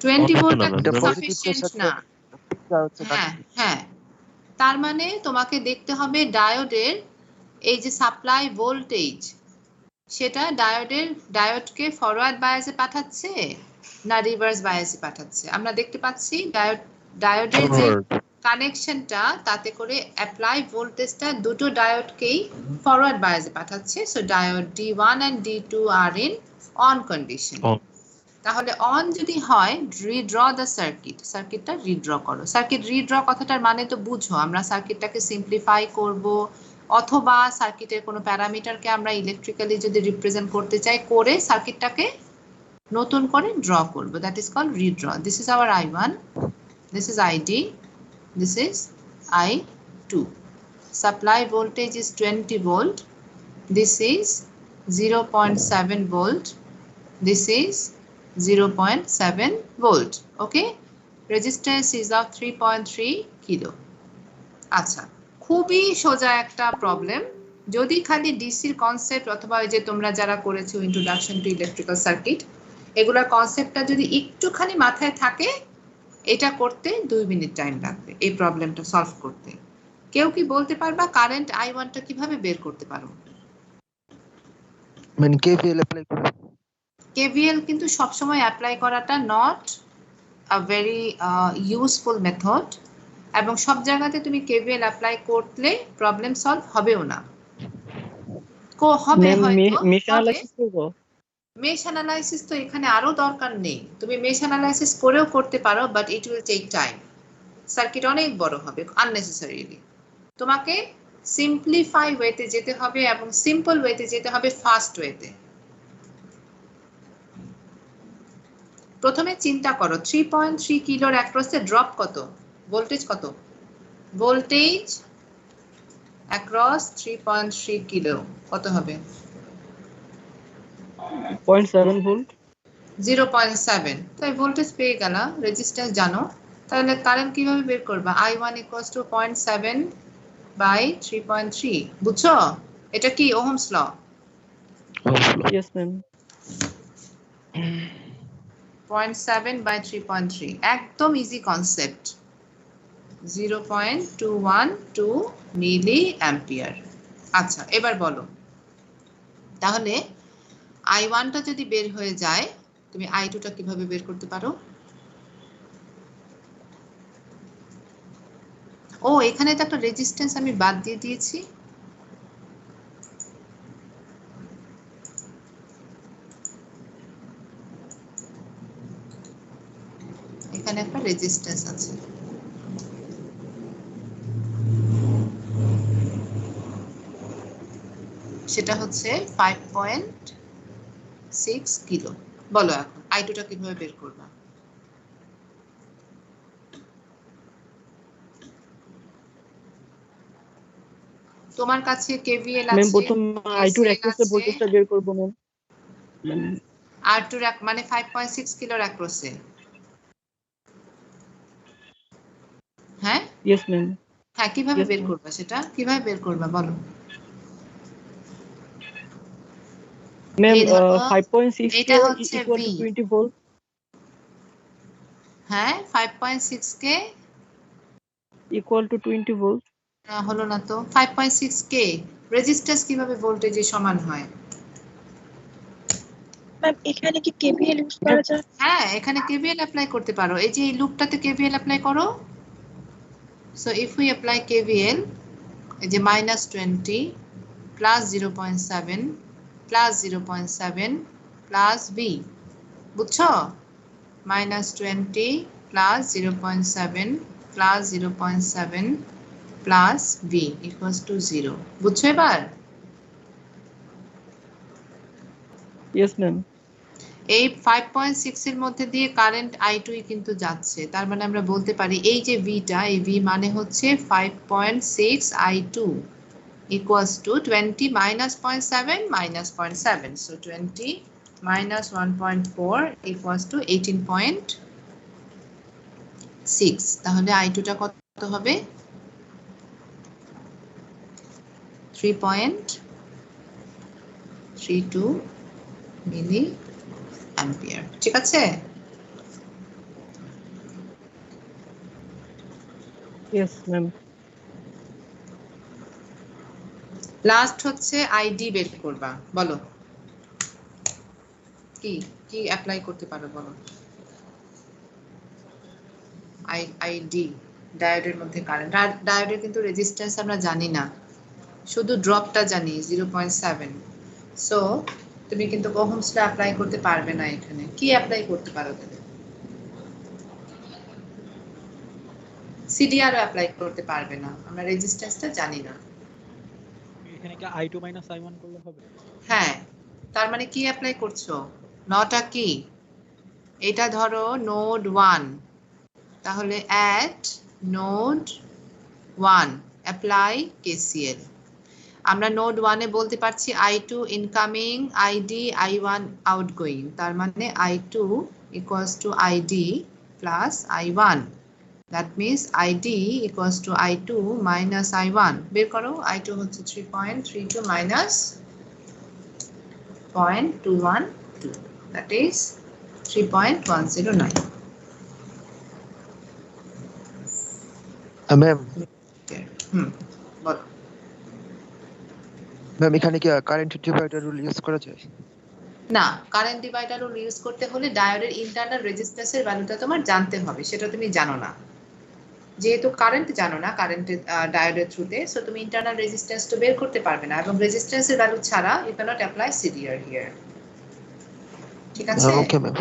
20 ভোল্ট সাফিশিয়েন্ট না। হ্যাঁ হ্যাঁ, তার মানে তোমাকে দেখতে হবে ডায়োডের এই যে সাপ্লাই ভোল্টেজ, সেটা ডায়োডকে ফরওয়ার্ড বায়াসে পাঠাচ্ছে না রিভার্স বায়াসে পাঠাচ্ছে। আমরা দেখতে পাচ্ছি ডায়োডের যে কানেকশনটা, তাতে করে অ্যাপ্লাই ভোল্টেজটা দুটো ডায়োডকেই ফরওয়ার্ড বায়াসে পাঠাচ্ছে। So diode D1 and D2 are in on condition. তাহলে অন যদি হয়, রিড্র দ্য সার্কিট, সার্কিটটা রিড্র করো। সার্কিট রিড্র কথাটার মানে তো বুঝো, আমরা সার্কিটটাকে সিম্পলিফাই করব, অথবা সার্কিটের কোনো প্যারামিটারকে আমরা ইলেকট্রিক্যালি যদি রিপ্রেজেন্ট করতে চাই, করে সার্কিটটাকে নতুন করে ড্র করব, that is called redraw. This is our I1, this is ID, this is I2. Supply voltage is 20 volt, this is 0.7 volt, this is 0.7 volt. Okay, resistance is of 3.3 kilo. আচ্ছা, খুবই সোজা একটা প্রবলেম। যদি খালি ডিসির concept অথবা ওই যে তোমরা যারা করেছো ইন্ট্রোডাকশন টু ইলেকট্রিক্যাল সার্কিট, এগুলোর কনসেপ্টটা যদি একটুখানি মাথায় থাকে, এটা করতে 2 মিনিট টাইম লাগবে এই প্রবলেমটা সলভ করতে। কেউ কি বলতে পারবা কারেন্ট I1টা কিভাবে বের করতে পারো? মানে কেভিএল অ্যাপ্লাই করে। কেভিএল কিন্তু সবসময় অ্যাপ্লাই করাটা not a very useful method, এবং সব জায়গাতে তুমি কেভিএল অ্যাপ্লাই করলে প্রবলেম সলভ হবেও না। হবে হয়তো মেশ অ্যানালাইসিস করব। মেশ অ্যানালাইসিস তো এখানে আরো দরকার নেই, তুমি মেশ অ্যানালাইসিস করেও করতে পারো, but it will take time, circuit অনেক বড় হবে আননেসেসারিলি। তোমাকে সিম্পলিফাই ওয়েতে যেতে হবে, এবং সিম্পল ওয়েতে যেতে হবে ফাস্ট ওয়েতে। প্রথমে চিন্তা করো 3.3 কিলোর অ্যাক্রসে ড্রপ কত, ভোল্টেজ কত? ভোল্টেজ অ্যাক্রস 3.3 কিলো কত হবে? 0.7 ভোল্ট। 0.7। তাই ভোল্টেজ পেয়ে গেলা, রেজিস্ট্যান্স জানো, তাহলে কারেন্ট কিভাবে বের করবা? I1 = 0.7 by 3.3, বুঝছো? এটা কি ohms law? Yes ma'am. 0.7 by 3.3, একদম ইজি কনসেপ্ট। 0.212 মিলি অ্যাম্পিয়ার। আচ্ছা, এবার বলো তাহলে I1টা যদি বের হয়ে যায়, তুমি I2টা কিভাবে বের করতে পারো? ও, এখানে তো একটা রেজিস্ট্যান্স আমি বাদ দিয়ে দিয়েছি। এখানে একটা রেজিস্ট্যান্স আছে, সেটা হচ্ছে 5.6 কিলো। বলো এখন I2টা কিভাবে বের করবা? তোমার কাছে কেভিএল আছে, ম্যাম প্রথম I2 এর অ্যাক্রসে ভোল্টেজটা বের করব ম্যাম। R2 মানে 5.6 কিলোর অ্যাক্রসে। হ্যাঁ ইয়েস ম্যাম। হ্যাঁ, কিভাবে বের করবা সেটা? কিভাবে বের করবা বলো? ম্যাম 5.6 এটা হচ্ছে ইকুয়াল টু 20 ভোল্ট। হ্যাঁ, 5.6 কে ইকুয়াল টু 20 ভোল্ট। হলো না তো। 5.6 কে রেজিস্ট্যান্স কিভাবে ভোল্টেজে সমান হয়? ম্যাম এখানে কি কেভিএল ইউজ করা যায়? হ্যাঁ, এখানে কেভিএল অ্যাপ্লাই করতে পারো, এই যে এই লুপটাতে কেভিএল অ্যাপ্লাই করো। So if we apply KVL, এই যে -20 প্লাস 0.7 প্লাস 0.7 প্লাস b, বুঝছো? -20 plus 0.7 plus 0.7 plus b equals to 0, বুঝছো এবার? Yes ma'am. এই 5.6 এর মধ্যে দিয়ে কারেন্ট I2 কিন্তু যাচ্ছে, তার মানে আমরা বলতে পারি এই যে vটা, এই v মানে হচ্ছে 5.6 I2 equals to 20 minus 0.7 minus 0.7, so 20 minus 1.4 equals to 18.6, তাহলে I2টা কত হবে? 3.32 মিলি অ্যাম্পিয়ার। ঠিক আছে? Yes ma'am. লাস্ট হচ্ছে আইডি বের করবা, বলো কি কি অ্যাপ্লাই করতে পারো বলো? আইডি ডায়োডের মধ্যে কারেন্ট, ডায়োডের কিন্তু রেজিস্ট্যান্স আমরা জানি না, শুধু ড্রপটা জানি 0.7। সো তুমি কিন্তু ওহমস ল অ্যাপ্লাই করতে পারবে না। এখানে কি অ্যাপ্লাই করতে পারো তুমি? সিডিআর অ্যাপ্লাই করতে পারবে না, আমরা রেজিস্ট্যান্সটা জানি না। এখানে কি I2 I1 করলে হবে? হ্যাঁ, তার মানে কি অ্যাপ্লাই করছো? নটা কি এটা ধরো নোড 1, তাহলে at নোড 1 অ্যাপ্লাই কেসিএল। আমরা নোড 1 এ বলতে পারছি I2 incoming, ID I1 outgoing, তার মানে I2 equals to ID plus I1, that means ID equals to I2 minus I1। বের করো, I2 হচ্ছে 3.32 minus 0.212, that is 3.109। ম্যাম বলো। ম্যাম এখানে কি কারেন্ট ডিভাইডার রুল ইউজ করা যায়? না, কারেন্ট ডিভাইডার রুল ইউজ করতে হলে ডায়োডের ইন্টারনাল রেজিস্ট্যান্সের ভ্যালুটা তোমার জানতে হবে, সেটা তুমি জানো না। যেহেতু কারেন্ট জানো না কারেন্টের ডায়োডের থ্রুতে, সো তুমি ইন্টারনাল রেজিস্ট্যান্স তো বের করতে পারবে না, এবং রেজিস্ট্যান্সের ভ্যালু ছাড়া you can not apply CDR here. ঠিক আছে? Okay ma'am.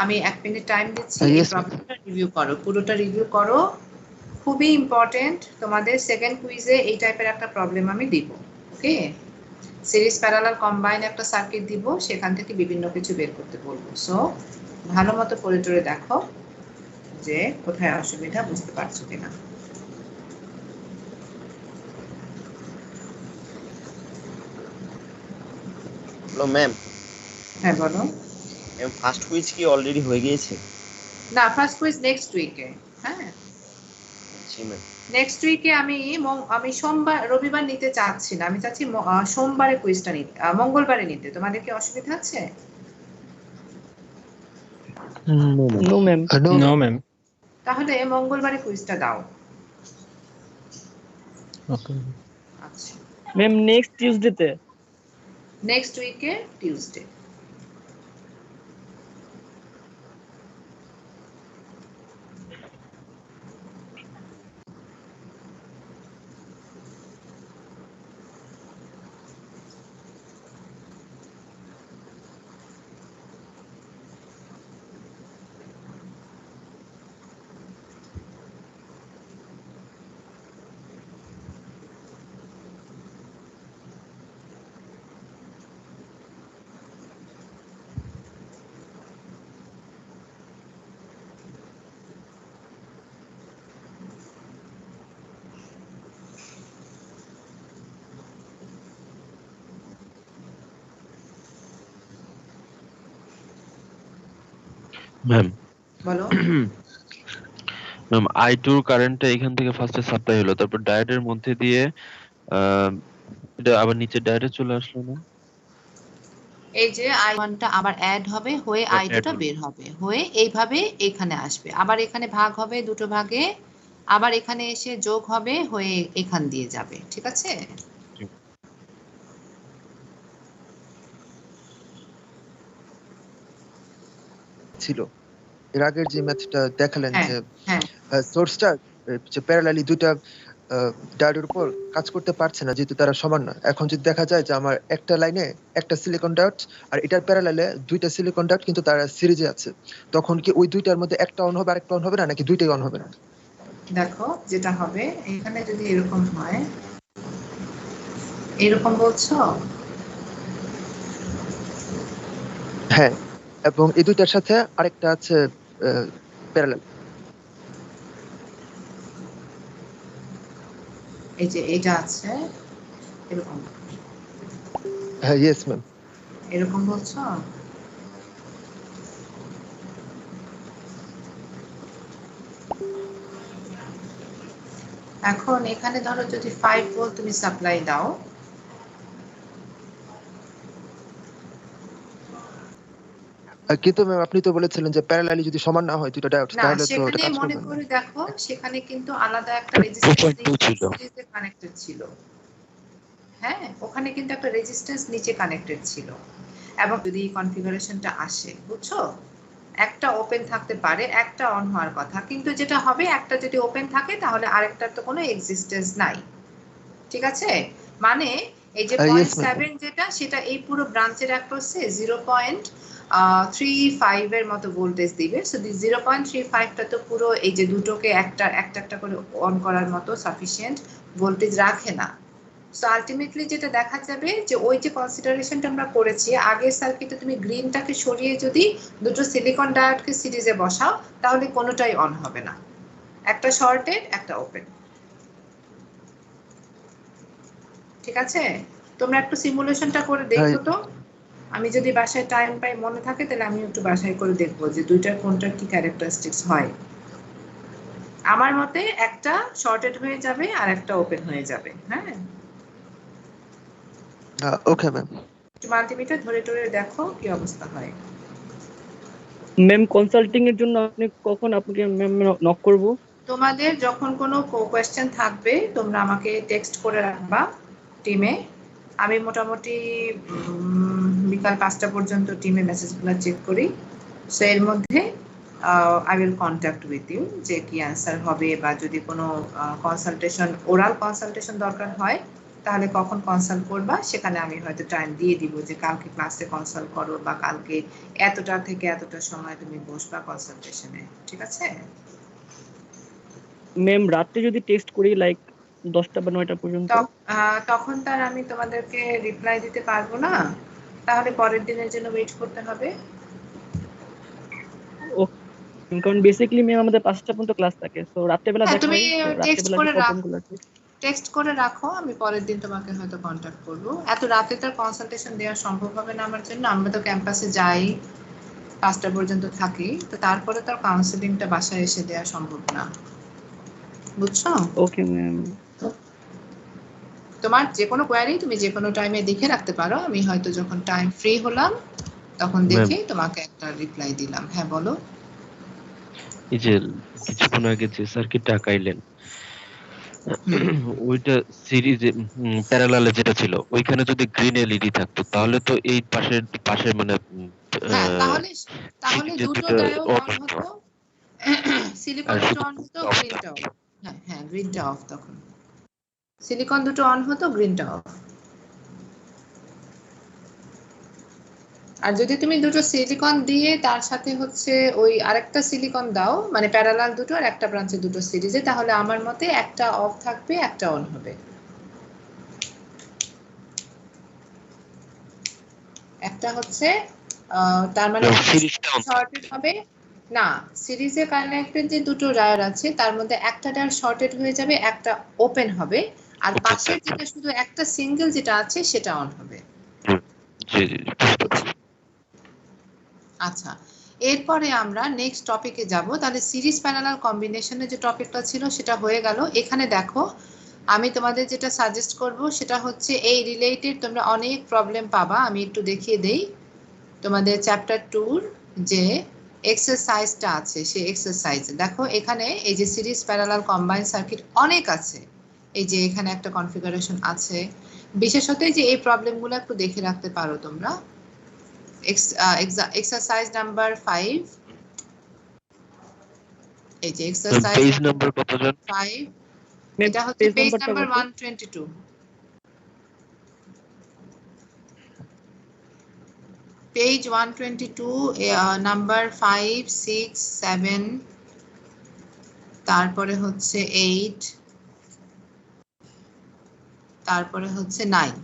আমি 1 মিনিট টাইম দিচ্ছি, এই প্রবলেমটা রিভিউ করো, পুরোটা রিভিউ করো। খুবই ইম্পর্টেন্ট, তোমাদের সেকেন্ড কুইজে এই টাইপের একটা প্রবলেম আমি দিব। ওকে, সিরিজ প্যারালাল কম্বাইন একটা সার্কিট দিব, সেখান থেকে বিভিন্ন কিছু বের করতে বলবো। সো ভালো মতো পড়ে টরে দেখো যে কোথায় অসুবিধা, বুঝতে পারছো কিনা। Hello ma'am. হ্যাঁ বলো। ম্যাম ফার্স্ট কুইজ কি অলরেডি হয়ে গিয়েছে? না, ফার্স্ট কুইজ নেক্সট উইকে। হ্যাঁ জি ম্যাম। নেক্সট উইকে আমি সোমবার রবিবার নিতে চাচ্ছি না, আমি চাচ্ছি সোমবারে কুইজটা নিতে, মঙ্গলবারে নিতে। তোমাদের কি অসুবিধা আছে? No ma'am. No ma'am. তাহলে মঙ্গলবারে কুইজটা দাও। ওকে আচ্ছা, ম্যাম নেক্সট টিউসডেতে। নেক্সট উইকে টিউসডে। ম্যাম বলো। ম্যাম I2 কারেন্টটা এখান থেকে ফার্স্টে সাপ্লাই হলো, তারপর ডায়োডের মধ্যে দিয়ে এটা আবার নিচে ডায়োডে চলে আসলো না? এই যে I1টা আবার অ্যাড হবে, হয়ে I2টা বের হবে, হয়ে এইভাবে এখানে আসবে, আবার এখানে ভাগ হবে দুটো ভাগে, আবার এখানে এসে যোগ হবে, হয়ে এখান দিয়ে যাবে। ঠিক আছে? ছিল এর আগের যে ম্যাথটা দেখালেন হ্যাঁ, যে হ্যাঁ। সোর্সটা যে প্যারালালি দুইটা ডায়োডের উপর কাজ করতে পারছে না যেহেতু তারা সমান না। এখন যদি দেখা যায় যে আমার একটা লাইনে একটা সিলিকন ডায়োড আর এটার প্যারালালে দুইটা সিলিকন ডায়োড কিন্তু তারা সিরিজে আছে, তখন কি ওই দুইটার মধ্যে একটা অন হবে আরেকটা অন হবে না, নাকি দুইটাই অন হবে না? দেখো যেটা হবে, এখানে যদি এরকম হয়, এরকম বলছো? হ্যাঁ, এবং এই দুইটার সাথে আরেকটা আছে প্যারালাল। এই যে এটা আছে এরকম। হ্যাঁ, ইয়েস ম্যাম। এরকম বলছো? এখন এখানে ধরো যদি 5 ভোল্ট তুমি সাপ্লাই দাও, কিন্তু ম্যাম আপনি তো বলেছিলেন যে প্যারালালি যদি সমান না হয় দুটো ডায়োড না তাহলে তো সেখানে এটা কাজ মনে করবে না। করে দেখো, সেখানে কিন্তু আলাদা একটা রেজিস্ট্যান্স নিচে কানেক্টেড ছিল। হ্যাঁ, ওখানে কিন্তু একটা রেজিস্ট্যান্স নিচে কানেক্টেড ছিল, এবং যদি এই কনফিগারেশনটা আসে, বুঝছো, একটা ওপেন থাকতে পারে, একটা অন হওয়ার কথা, কিন্তু যেটা হবে একটা যদি ওপেন থাকে তাহলে আরেকটার তো কোনো এক্সিস্টেন্স নাই। ঠিক আছে? মানে এই যে 0.7 যেটা, সেটা এই পুরো ব্রাঞ্চের অ্যাক্রসে 0.35 এর মতো ভোল্টেজ দিবে। সো 0.35টা তো পুরো এই যে দুটোকে একটা একটা করে অন করার মতো সাফিসিয়েন্ট ভোল্টেজ রাখে না। সো আলটিমেটলি যেটা দেখা যাবে যে ওই যে কনসিডারেশনটা আমরা করেছি আগের সার্কিটে তুমি গ্রিনটাকে সরিয়ে যদি দুটো সিলিকন ডায়োডকে সিরিজে বসাও তাহলে কোনোটাই অন হবে না, একটা শর্টেড একটা ওপেন। ঠিক আছে, তোমরা একটু সিমুলেশনটা করে দেখো তো, আমি যদি বাসায় টাইম পাই মনে থাকে তাহলে আমি একটু বাসায় করে দেখবো যে দুইটার কোনটার কি ক্যারেক্টারিস্টিক্স হয়। আমার মতে একটা শর্টেড হয়ে যাবে আর একটা ওপেন হয়ে যাবে। হ্যাঁ, ওকে ম্যাম। মাল্টিমিটার ধরে ধরে দেখো কি অবস্থা হয়। ম্যাম কনসাল্টিং এর জন্য আপনি কখন আপনাকে ম্যাম নক করব? তোমাদের যখন কোনো কোয়েশ্চেন থাকবে তোমরা আমাকে টেক্সট করে রাখবা টিমে। আমি মোটামুটি বিকাল 5টা পর্যন্ত টিমে মেসেজগুলো চেক করি। সো এর মধ্যে I will contact with you যে কি অ্যান্সার হবে, বা যদি কোনো কনসালটেশন ওরাল কনসালটেশন দরকার হয় তাহলে কখন কনসাল্ট করবা সেখানে আমি হয়তো টাইম দিয়ে দিব যে কালকে ক্লাসে কনসাল্ট করো বা কালকে এতটা থেকে এতটা সময় তুমি বসবা কনসালটেশনে। ঠিক আছে ম্যাম? রাতে যদি টেস্ট করি লাইক 10টা বা 9টা পর্যন্ত, তখন তার আমি তোমাদেরকে রিপ্লাই দিতে পারবো না, তাহলে পরের দিনের জন্য ওয়েট করতে হবে। কারণ বেসিক্যালি ম্যাম আমাদের 5টা পর্যন্ত ক্লাস থাকে, সো রাত্রেবেলা দেখা তুমি হয়, টেক্সট রাত্রেবেলা করে যে প্রবলেমগুলো আছে। টেক্সট করে রাখো, আমি পরের দিন তোমাকে হয়তো কন্ট্যাক্ট করব। এত রাতে তার কনসালটেশন দেওয়া সম্ভব হবে না আমার জন্য, আমরা তো ক্যাম্পাসে যাই 5টা পর্যন্ত থাকি, তো তারপরে তার কাউন্সেলিংটা বাসায় এসে দেওয়া সম্ভব না, বুঝছো? Okay ma'am. তোমার যে কোনো কোয়ারি তুমি যে কোনো টাইমে দেখে রাখতে পারো, আমি হয়তো যখন টাইম ফ্রি হলাম তখন দেখে তোমাকে একটা রিপ্লাই দিলাম। হ্যাঁ বলো। এই যে কিছুক্ষণ আগে যে সার্কিটটা আঁকাইলেন ওইটা সিরিজে প্যারালালে যেটা ছিল ওইখানে যদি গ্রিন এলইডি থাকতো তাহলে তো এই পাশে মানে হ্যাঁ, তাহলে দুটো ডায়োড অন হতো, সিলিকন দুটো অন হতো, গ্রিনটা অফ। হ্যাঁ হ্যাঁ, গ্রিনটা অফ, তখন সিলিকন দুটো অন হতো, গ্রিনটা অফ। আর যদি তুমি দুটো সিলিকন দিয়ে তার সাথে হচ্ছে ওই আরেকটা সিলিকন দাও, মানে প্যারালাল দুটো আর একটা ব্রাঞ্চে দুটো সিরিজে, তাহলে আমার মতে একটা অফ থাকবে একটা অন হবে। একটা হচ্ছে তার মানে শর্টেড হবে না, সিরিজে কানেক্টেড যে দুটো ডায়োড আছে তার মধ্যে একটা ডায়োড শর্টেড হয়ে যাবে, একটা ওপেন হবে, আর পাশের যেটা শুধু একটা সিঙ্গেল যেটা আছে সেটা অন হবে। আচ্ছা, এরপরে আমরা নেক্সট টপিকে যাব। তাহলে সিরিজ প্যারালাল কম্বিনেশনের যে টপিকটা ছিল সেটা হয়ে গেল। এখানে দেখো আমি তোমাদের যেটা সাজেস্ট করব সেটা হচ্ছে এই রিলেটেড তোমরা অনেক প্রবলেম পাবা, আমি একটু দেখিয়ে দেই। তোমাদের চ্যাপ্টার 2 যে এক্সারসাইজটা আছে সেই এক্সারসাইজ দেখো, এখানে এই যে সিরিজ প্যারালাল কম্বাইন্ড সার্কিট অনেক আছে, এই যে এখানে একটা কনফিগারেশন আছে। বিশেষত যে এই প্রবলেমগুলো একটু দেখে রাখতে পারো তোমরা। এক্সারসাইজ নাম্বার 5, এই যে এক্সারসাইজ পেজ নাম্বার কত জন? 5, এটা হচ্ছে পেজ নাম্বার 122। পেজ 122, নাম্বার 5, 6, 7, তারপরে হচ্ছে 8, তারপরে হচ্ছে 9।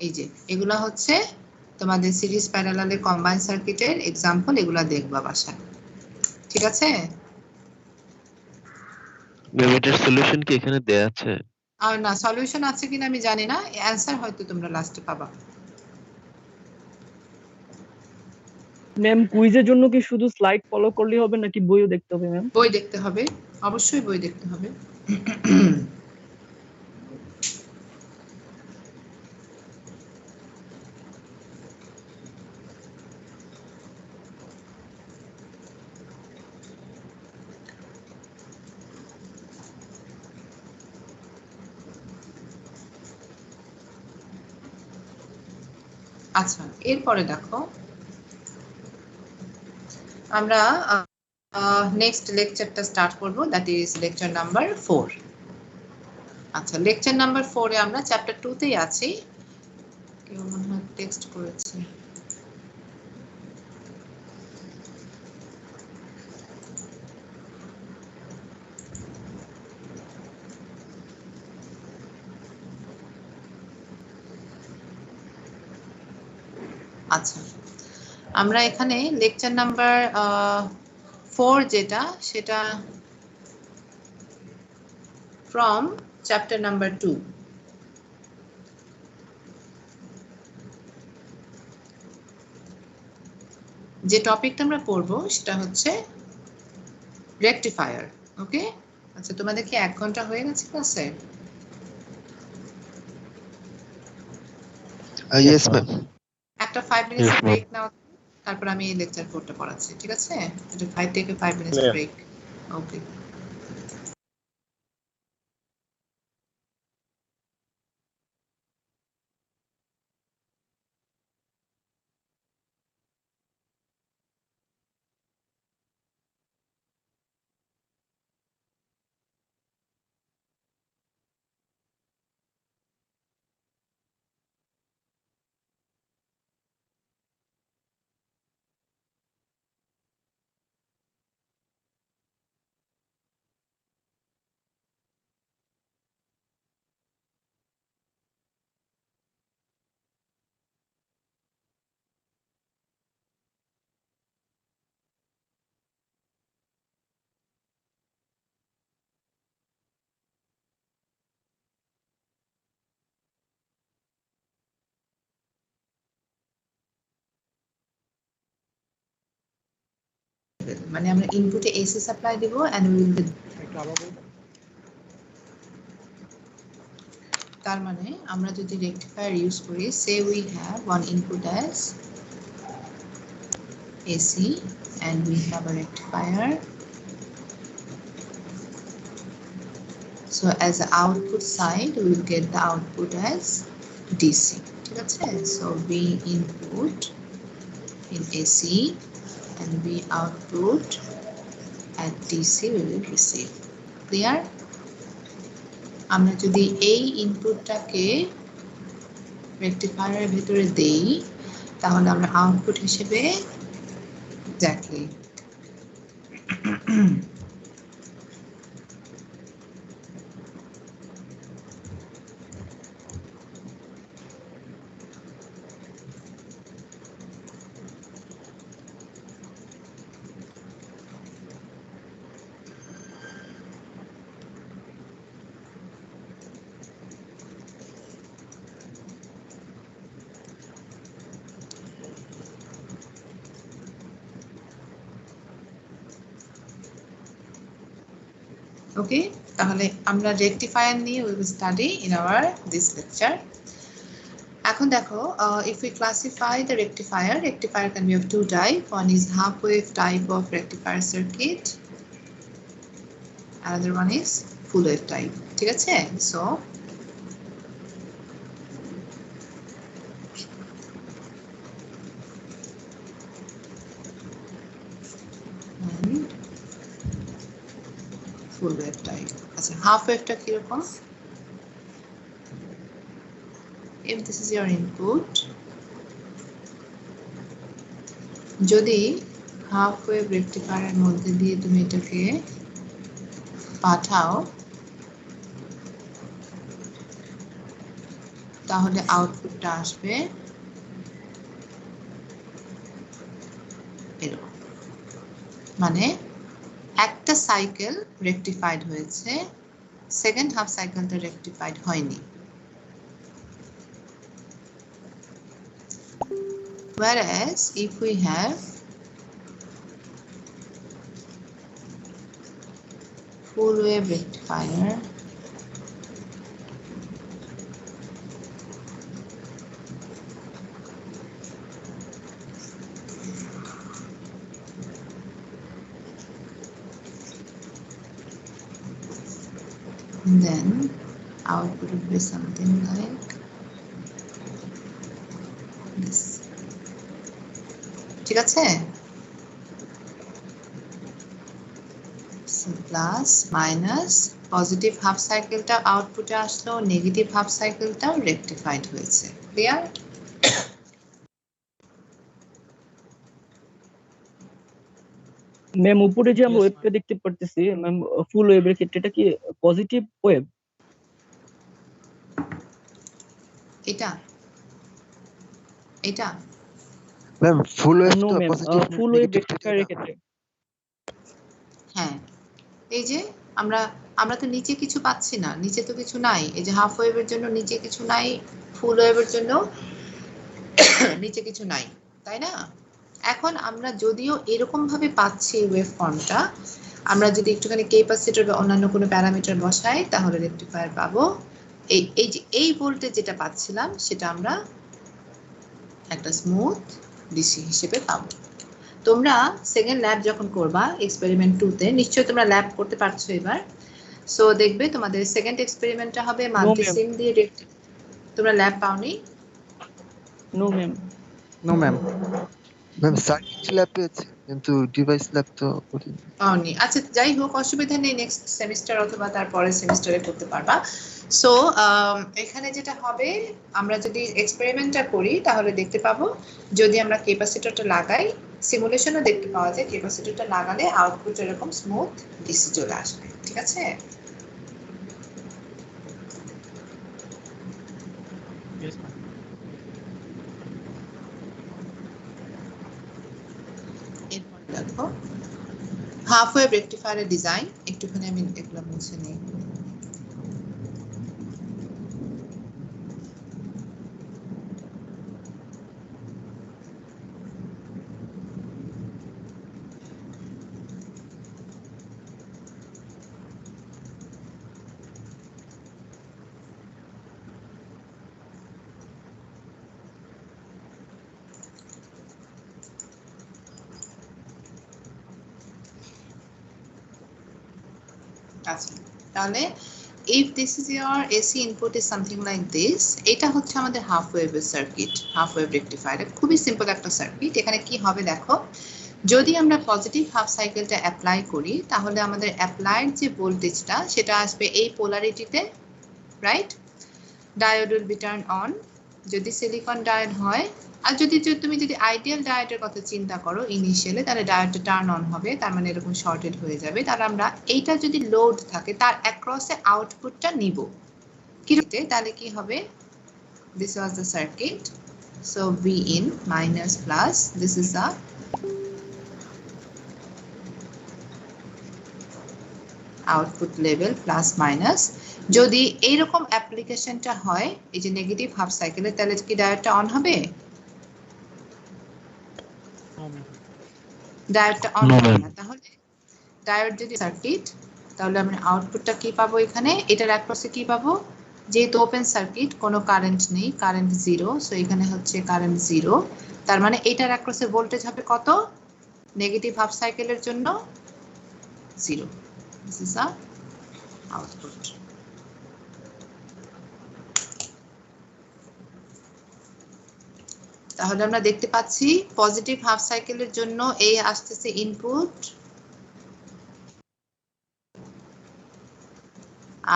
এই যে এগুলা হচ্ছে তোমাদের সিরিজ প্যারালালে কম্বাইন্ড সার্কিটের এক্সাম্পল, এগুলা দেখবা বাসায়। ঠিক আছে? এটার সলিউশন কি এখানে দেয়া আছে? আর না, সলিউশন আছে কিনা আমি জানি না, অ্যানসার হয়তো তোমরা লাস্টে পাবা। ম্যাম কুইজের জন্য কি শুধু স্লাইড ফলো করলেই হবে নাকি বইও দেখতে হবে ম্যাম? বই দেখতে হবে, অবশ্যই বই দেখতে হবে। আচ্ছা, এরপরে দেখো আমরা নেক্সট লেকচারটা স্টার্ট করব, দ্যাট ইজ লেকচার নাম্বার 4। আচ্ছা, লেকচার নাম্বার 4 এ আমরা চ্যাপ্টার 2 তেই আছি। কেউ মনে হয় টেক্সট করেছে। আচ্ছা, আমরা এখানে লেকচার নাম্বার 4 যেটা সেটা from chapter number 2. যে টপিকটা আমরা পড়বো সেটা হচ্ছে রেকটিফায়ার। ওকে, আচ্ছা তোমাদের কি 1 ঘন্টা হয়ে গেছে ক্লাসে? Yes ma'am. একটা 5 মিনিটস ব্রেক নাও, তারপর আমি এই লেকচার 4টা পড়াচ্ছি, ঠিক আছে? এটা 5 মিনিটস ব্রেক। ওকে। মানে আমরা ইনপুটে এসি সাপ্লাই দেব এন্ড উই উইল তার মানে আমরা যদি রেকটিফায়ার ইউজ করি, say we have one input as AC and we have a rectifier, so as the output side we will get the output as DC, ঠিক আছে? So we input in AC and we output at DC we will receive. Clear? আমরা যদি এই ইনপুটটাকে রেকটিফায়ারের ভিতরে দেই তাহলে আমরা output হিসেবে এক্স্যাক্টলি ওকে, তাহলে আমরা রেকটিফায়ার নিয়ে will study in our this lecture. এখন দেখো, if we classify the rectifier can be of two type. One is half wave type of rectifier circuit, another one is full wave type, ঠিক আছে? So full wave type. আচ্ছা, half wave টা কি রকম? If this is your input, যদি half wave রেকটিফায়ারের মধ্যে দিয়ে তুমি এটাকে পাঠাও তাহলে আউটপুটটা আসবে এরকম, মানে একটা সাইকেল রেকটিফাইড হয়েছে, সেকেন্ড হাফ সাইকেলটা রেকটিফাইড হয়নি। Whereas if we have full wave rectifier, then output would be something like this, ঠিক আছে? প্লাস মাইনাস পজিটিভ হাফ সাইকেলটা আউটপুটে আসলো, নেগেটিভ হাফ সাইকেলটাও রেকটিফাইড হয়েছে। ক্লিয়ার? ম্যাম উপরে যে আমরা ওয়েবটা দেখতে পারতেছি ম্যাম, ফুল ওয়েবের ক্ষেত্রে এটা কি পজিটিভ ওয়েব? এটা এটা ম্যাম ফুল ওয়েভ নো তো ma'am, positive full wave negative রেকটিফায়ারের ক্ষেত্রে। হ্যাঁ, এই যে আমরা আমরা তো নিচে কিছু পাচ্ছি না, নিচে তো কিছু নাই। এই যে হাফ ওয়েভের জন্য নিচে কিছু নাই, ফুল ওয়েভের জন্য নিচে কিছু নাই, তাই না? এখন আমরা যদিও এরকম ভাবে পাচ্ছি ওয়েভ ফর্মটা, আমরা যদি একটুখানি ক্যাপাসিটর বা অন্যান্য কোনো প্যারামিটার বসাই তাহলে রেকটিফায়ার পাবো। এই যে এই ভোল্টেজ যেটা পাচ্ছিলাম সেটা আমরা একটা স্মুথ ডিসি হিসেবে পাবো। তোমরা সেকেন্ড ল্যাব যখন করবা এক্সপেরিমেন্ট 2 তে, নিশ্চয়ই তোমরা ল্যাব করতে পারছো এবার। সো দেখবে তোমাদের সেকেন্ড এক্সপেরিমেন্টটা হবে মাল্টি সিম দিয়ে তোমরা ল্যাব পাওনি? No ma'am. No ma'am. Ma'am circuit lab পেয়েছি কিন্তু ডিভাইস ল্যাব তো করিনি। পাওনি, আচ্ছা যাই হোক অসুবিধা নেই, নেক্সট সেমিস্টার অথবা তারপরের সেমিস্টারে করতে পারবা। সো এখানে যেটা হবে, আমরা যদি এক্সপেরিমেন্টটা করি তাহলে দেখতে পাবো যদি আমরা ক্যাপাসিটরটা লাগাই, সিমুলেশনও দেখতে পাওয়া যায় ক্যাপাসিটরটা লাগালে আউটপুট এরকম স্মুথ ডিসি চলে আসবে। ঠিক আছে? Yes, ma'am. এরপর দেখো হাফ ওয়েভ রেকটিফায়ারের ডিজাইন, একটুখানি আমি এগুলো মুছে নিই। আচ্ছা, তাহলে if this is your AC input is something like this, এটা হচ্ছে আমাদের হাফ ওয়েভের সার্কিট, হাফ ওয়েভ রেকটিফায়ার। খুবই সিম্পল একটা সার্কিট। এখানে কি হবে দেখো, যদি আমরা পজিটিভ হাফ সাইকেলটা অ্যাপ্লাই করি তাহলে আমাদের অ্যাপ্লাইড যে ভোল্টেজটা সেটা আসবে এই পোলারিটিতে, right? Diode will be turn on যদি সিলিকন ডায়োড হয়, আর যদি তুমি যদি আইডিয়াল ডায়োডের কথা চিন্তা করো ইনিশিয়ালি, তাহলে ডায়োডটা টার্ন অন হবে, তার মানে এরকম শর্টেড হয়ে যাবে। তাহলে আমরা এইটা যদি লোড থাকে তার অ্যাক্রসে আউটপুটটা নিব কি, তাহলে কি হবে, this was the circuit. So V in minus plus, this is the output level plus minus. যদি এইরকম অ্যাপ্লিকেশনটা হয় এই যে নেগেটিভ হাফ সাইকেলে, তাহলে কি ডায়োডটা অন হবে? No, ma'am. ডায়োডটা অন হবে না। তাহলে ডায়োড যদি সার্কিট, তাহলে আমরা আউটপুটটা কি পাবো এখানে, এটার অ্যাক্রসে কি পাবো, যেহেতু ওপেন সার্কিট কোনো কারেন্ট নেই, কারেন্ট জিরো, সো এখানে হচ্ছে কারেন্ট জিরো, তার মানে এটার অ্যাক্রসে ভোল্টেজ হবে কত, নেগেটিভ হাফ সাইকেলের জন্য zero. This is a output. তাহলে আমরা দেখতে পাচ্ছি পজিটিভ হাফ সাইকেলের জন্য এই আসতেছে ইনপুট,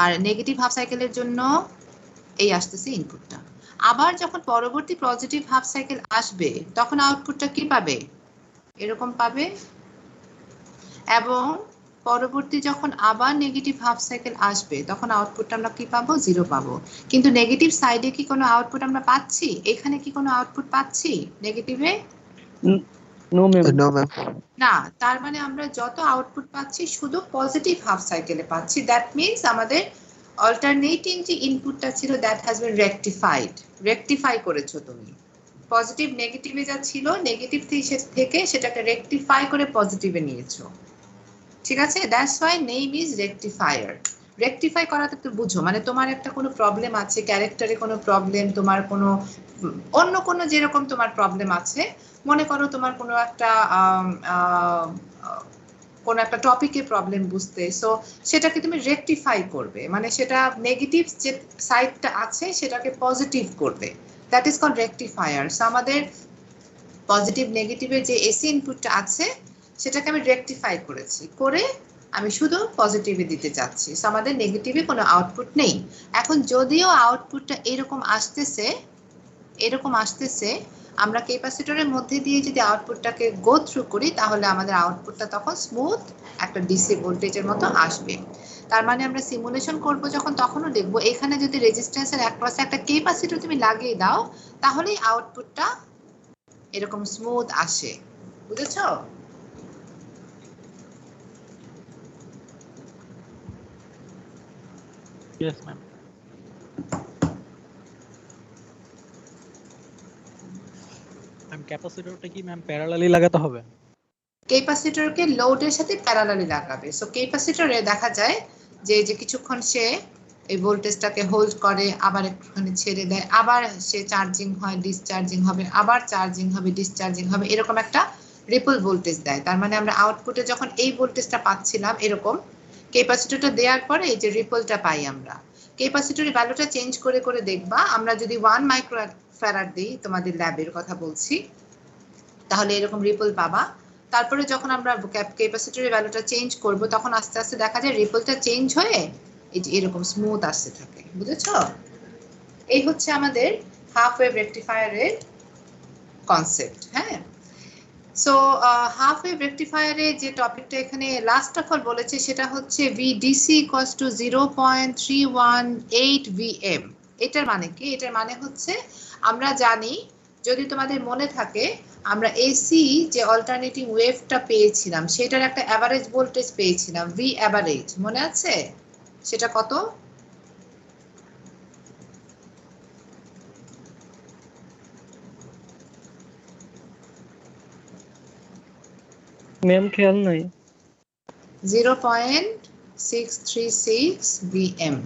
আর নেগেটিভ হাফ সাইকেলের জন্য এই আসতেছে ইনপুটটা। আবার যখন পরবর্তী পজিটিভ হাফ সাইকেল আসবে তখন আউটপুটটা কি পাবে, এরকম পাবে। এবং পরবর্তী যখন আবার নেগেটিভ হাফ সাইকেল আসবে তখন আউটপুটটা আমরা কি পাবো, জিরো পাবো। কিন্তু নেগেটিভ সাইডে কি কোনো আউটপুট আমরা পাচ্ছি, এখানে কি কোনো আউটপুট পাচ্ছি নেগেটিভে? No ma'am. No ma'am. না, তার মানে আমরা যত আউটপুট পাচ্ছি শুধু পজিটিভ হাফ সাইকেলে পাচ্ছি। দ্যাট মিন্স আমাদের অল্টারনেটিং যে ইনপুটটা ছিল that has been rectified, rectify করেছো তুমি। পজিটিভ নেগেটিভে যা ছিল নেগেটিভ থেকে সেটাকে রেকটিফাই করে পজিটিভে নিয়েছো, ঠিক আছে? That's why name is rectifier. Rectify করাতে তো বুঝো, মানে তোমার একটা কোনো প্রবলেম আছে, ক্যারেক্টারে কোনো প্রবলেম, তোমার কোনো অন্য কোনো যেরকম তোমার প্রবলেম আছে, মনে করো তোমার কোনো একটা টপিকে প্রবলেম বুঝতে, সো সেটাকে তুমি রেকটিফাই করবে, মানে সেটা নেগেটিভ যে সাইডটা আছে সেটাকে পজিটিভ করবে, that is called rectifier. So আমাদের পজিটিভ নেগেটিভের যে এসি ইনপুটটা আছে সেটাকে আমি রেকটিফাই করেছি, করে আমি শুধু পজিটিভে দিতে চাচ্ছি। সো আমাদের নেগেটিভে কোনো আউটপুট নেই। এখন যদিও আউটপুটটা এরকম আসতেছে, আমরা ক্যাপাসিটরের মধ্যে দিয়ে যদি আউটপুটটাকে গো থ্রু করি তাহলে আমাদের আউটপুটটা তখন স্মুথ একটা ডিসি ভোল্টেজের মতো আসবে। তার মানে আমরা সিমুলেশন করব যখন তখনও দেখবো এখানে যদি রেজিস্ট্যান্সের অ্যাক্রসে একটা ক্যাপাসিটর তুমি লাগিয়ে দাও তাহলেই আউটপুটটা এরকম স্মুথ আসে, বুঝেছো? Yes, ma'am. ম্যাম ক্যাপাসিটরটা কি ম্যাম প্যারালালি লাগাতে হবে? ক্যাপাসিটরকে লোডের সাথে প্যারালালি লাগাবে। সো ক্যাপাসিটরে দেখা যায় যে কিছুক্ষণ সে এই ভোল্টেজটাকে হোল্ড করে, আবার একটুখানি ছেড়ে দেয়, আবার সে চার্জিং হয়, ডিসচার্জিং হবে, আবার চার্জিং হবে, ডিসচার্জিং হবে, এরকম একটা রিপল ভোল্টেজ দেয়। তার মানে আমরা আউটপুটে যখন এই ভোল্টেজটা পাচ্ছিলাম এরকম, ক্যাপাসিটরটা দেওয়ার পরে এই যে রিপলটা পাই আমরা। ক্যাপাসিটরের ভ্যালুটা চেঞ্জ করে করে দেখবা, আমরা যদি 1 মাইক্রো ফ্যারাড দিই, তোমাদের ল্যাবের কথা বলছি, তাহলে এরকম রিপল পাবা। তারপরে যখন আমরা ক্যাপাসিটরের ভ্যালুটা চেঞ্জ করব, তখন আস্তে আস্তে দেখা যায় রিপলটা চেঞ্জ হয়ে এই যে এরকম স্মুথ আসতে থাকে, বুঝেছো? এই হচ্ছে আমাদের হাফ ওয়েভ রেকটিফায়ারের কনসেপ্ট। হ্যাঁ, সো হাফ ওয়েভ রেকটিফায়ারে যে টপিকটা এখানে লাস্ট অফ অল বলেছে সেটা হচ্ছে VDC ইকুয়ালস টু 0.318 VM। এটার মানে কি? এটার মানে হচ্ছে আমরা জানি, যদি তোমাদের মনে থাকে, আমরা এসি যে অল্টারনেটিং ওয়েভটা পেয়েছিলাম সেটার একটা অ্যাভারেজ ভোল্টেজ পেয়েছিলাম, ভি অ্যাভারেজ, মনে আছে? সেটা কত? ম্যাম খেয়াল নাই। 0.636 VM।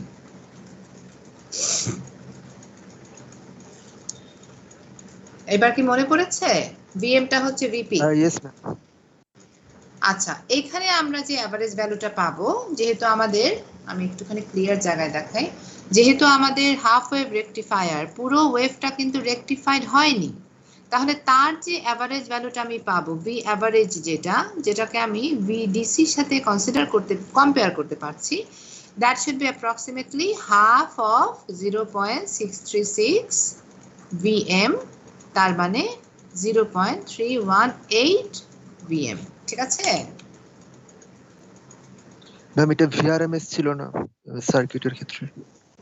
এবার কি মনে পড়েছে? ভিএমটা হচ্ছে ভিপি। Yes ma'am. আচ্ছা, এখানে আমরা যে অ্যাভারেজ ভ্যালুটা পাবো, যেহেতু আমাদের, আমি একটুখানি ক্লিয়ার জায়গায় দেখাই, যেহেতু আমাদের হাফ ওয়েভ রেকটিফায়ার পুরো ওয়েভটা কিন্তু রেকটিফাইড হয়নি, তাহলে তার যে অ্যাভারেজ ভ্যালুটা আমি পাবো, ভি অ্যাভারেজ, যেটাকে আমি ভিডিসির সাথে কম্পেয়ার করতে পারছি, that should be approximately half of 0.636 VM, তার মানে 0.318 VM। ঠিক আছে ম্যাম, এটা ভিআরএমএস ছিল না সার্কিটের ক্ষেত্রে?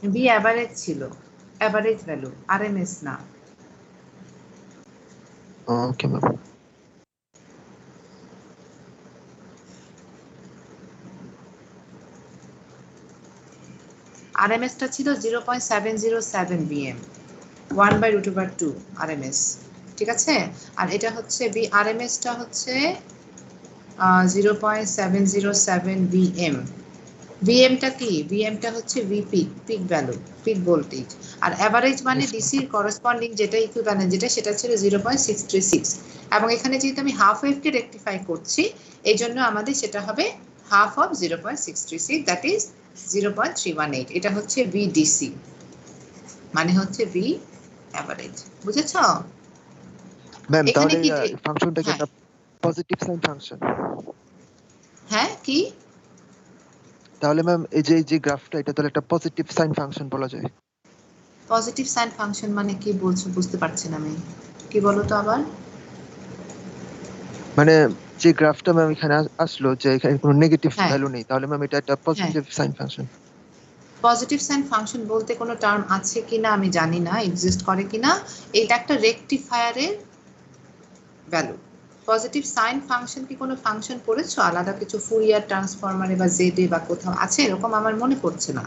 ভি অ্যাভারেজ ছিল, অ্যাভারেজ ভ্যালু, আরএমএস না। Okay ma'am. আরএমএসটা ছিল 0.707 VM, 1/√2 আরএমএস। ঠিক আছে, আর এটা হচ্ছে আরএমএসটা হচ্ছে 0.707 VM। ভিএমটা কি? ভিএমটা হচ্ছে VP, peak value, peak voltage. আর এভারেজ মানে ডিসির করসপন্ডিং যেটা ইকুইভ্যালেন্ট যেটা, সেটা ছিল 0.636। এবং এখানে যেহেতু আমি হাফ ওয়েভকে রেকটিফাই করছি, এই জন্য আমাদের সেটা হবে হাফ অফ 0.636, দ্যাট ইজ 0.318। এটা হচ্ছে ভিডিসি, মানে হচ্ছে ভি এভারেজ। বুঝেছো? ম্যাম, এখানে তাহলে কি ফাংশনটা কি একটা পজিটিভ সাইন ফাংশন? হ্যাঁ, কি? তাহলে ম্যাম এই যে গ্রাফটা, এটা তাহলে একটা পজিটিভ সাইন ফাংশন বলা যায়? পজিটিভ সাইন ফাংশন মানে কি বলছো? বুঝতে পারছি না আমি, কি বলো তো আবার। মানে যে গ্রাফটা ম্যাম এখানে আসলো, যে এখানে কোনো নেগেটিভ ভ্যালু নেই, তাহলে ম্যাম এটা একটা positive sine function? Positive sine function বলতে কোনো টার্ম আছে কিনা আমি জানি না, এক্সিস্ট করে কিনা। এটা একটা রেকটিফায়ারের ভ্যালু। পজিটিভ সাইন ফাংশন কি কোনো ফাংশন পড়েছো আলাদা কিছু, ফুরিয়ার ট্রান্সফরমারে বা জেডে বা কোথাও আছে এরকম? আমার মনে পড়ছে না।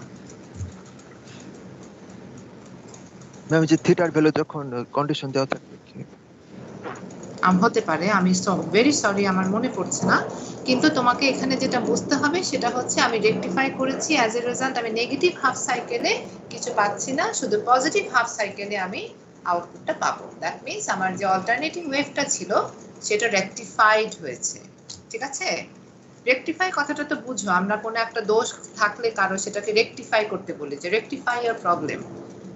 ম্যাম, যে থিটার ভ্যালু যখন কন্ডিশন দেওয়া থাকে, হতে পারে, আমি ভেরি সরি, আমার মনে পড়ছে না। কিন্তু তোমাকে এখানে যেটা বুঝতে হবে সেটা হচ্ছে আমি রেকটিফাই করেছি, অ্যাজ এ রেজাল্ট আমি নেগেটিভ হাফ সাইকেলে কিছু পাচ্ছি না, শুধু পজিটিভ হাফ সাইকেলে আমি আউটপুটটা পাবো। দ্যাট মিন্স আমার যে অল্টারনেটিং ওয়েভটা ছিল সেটা রেকটিফাইড হয়েছে। ঠিক আছে, রেকটিফাই কথাটা তো বুঝো, আমরা কোনো একটা দোষ থাকলে কারো, সেটাকে রেকটিফাই করতে বলি, যে rectify your problem.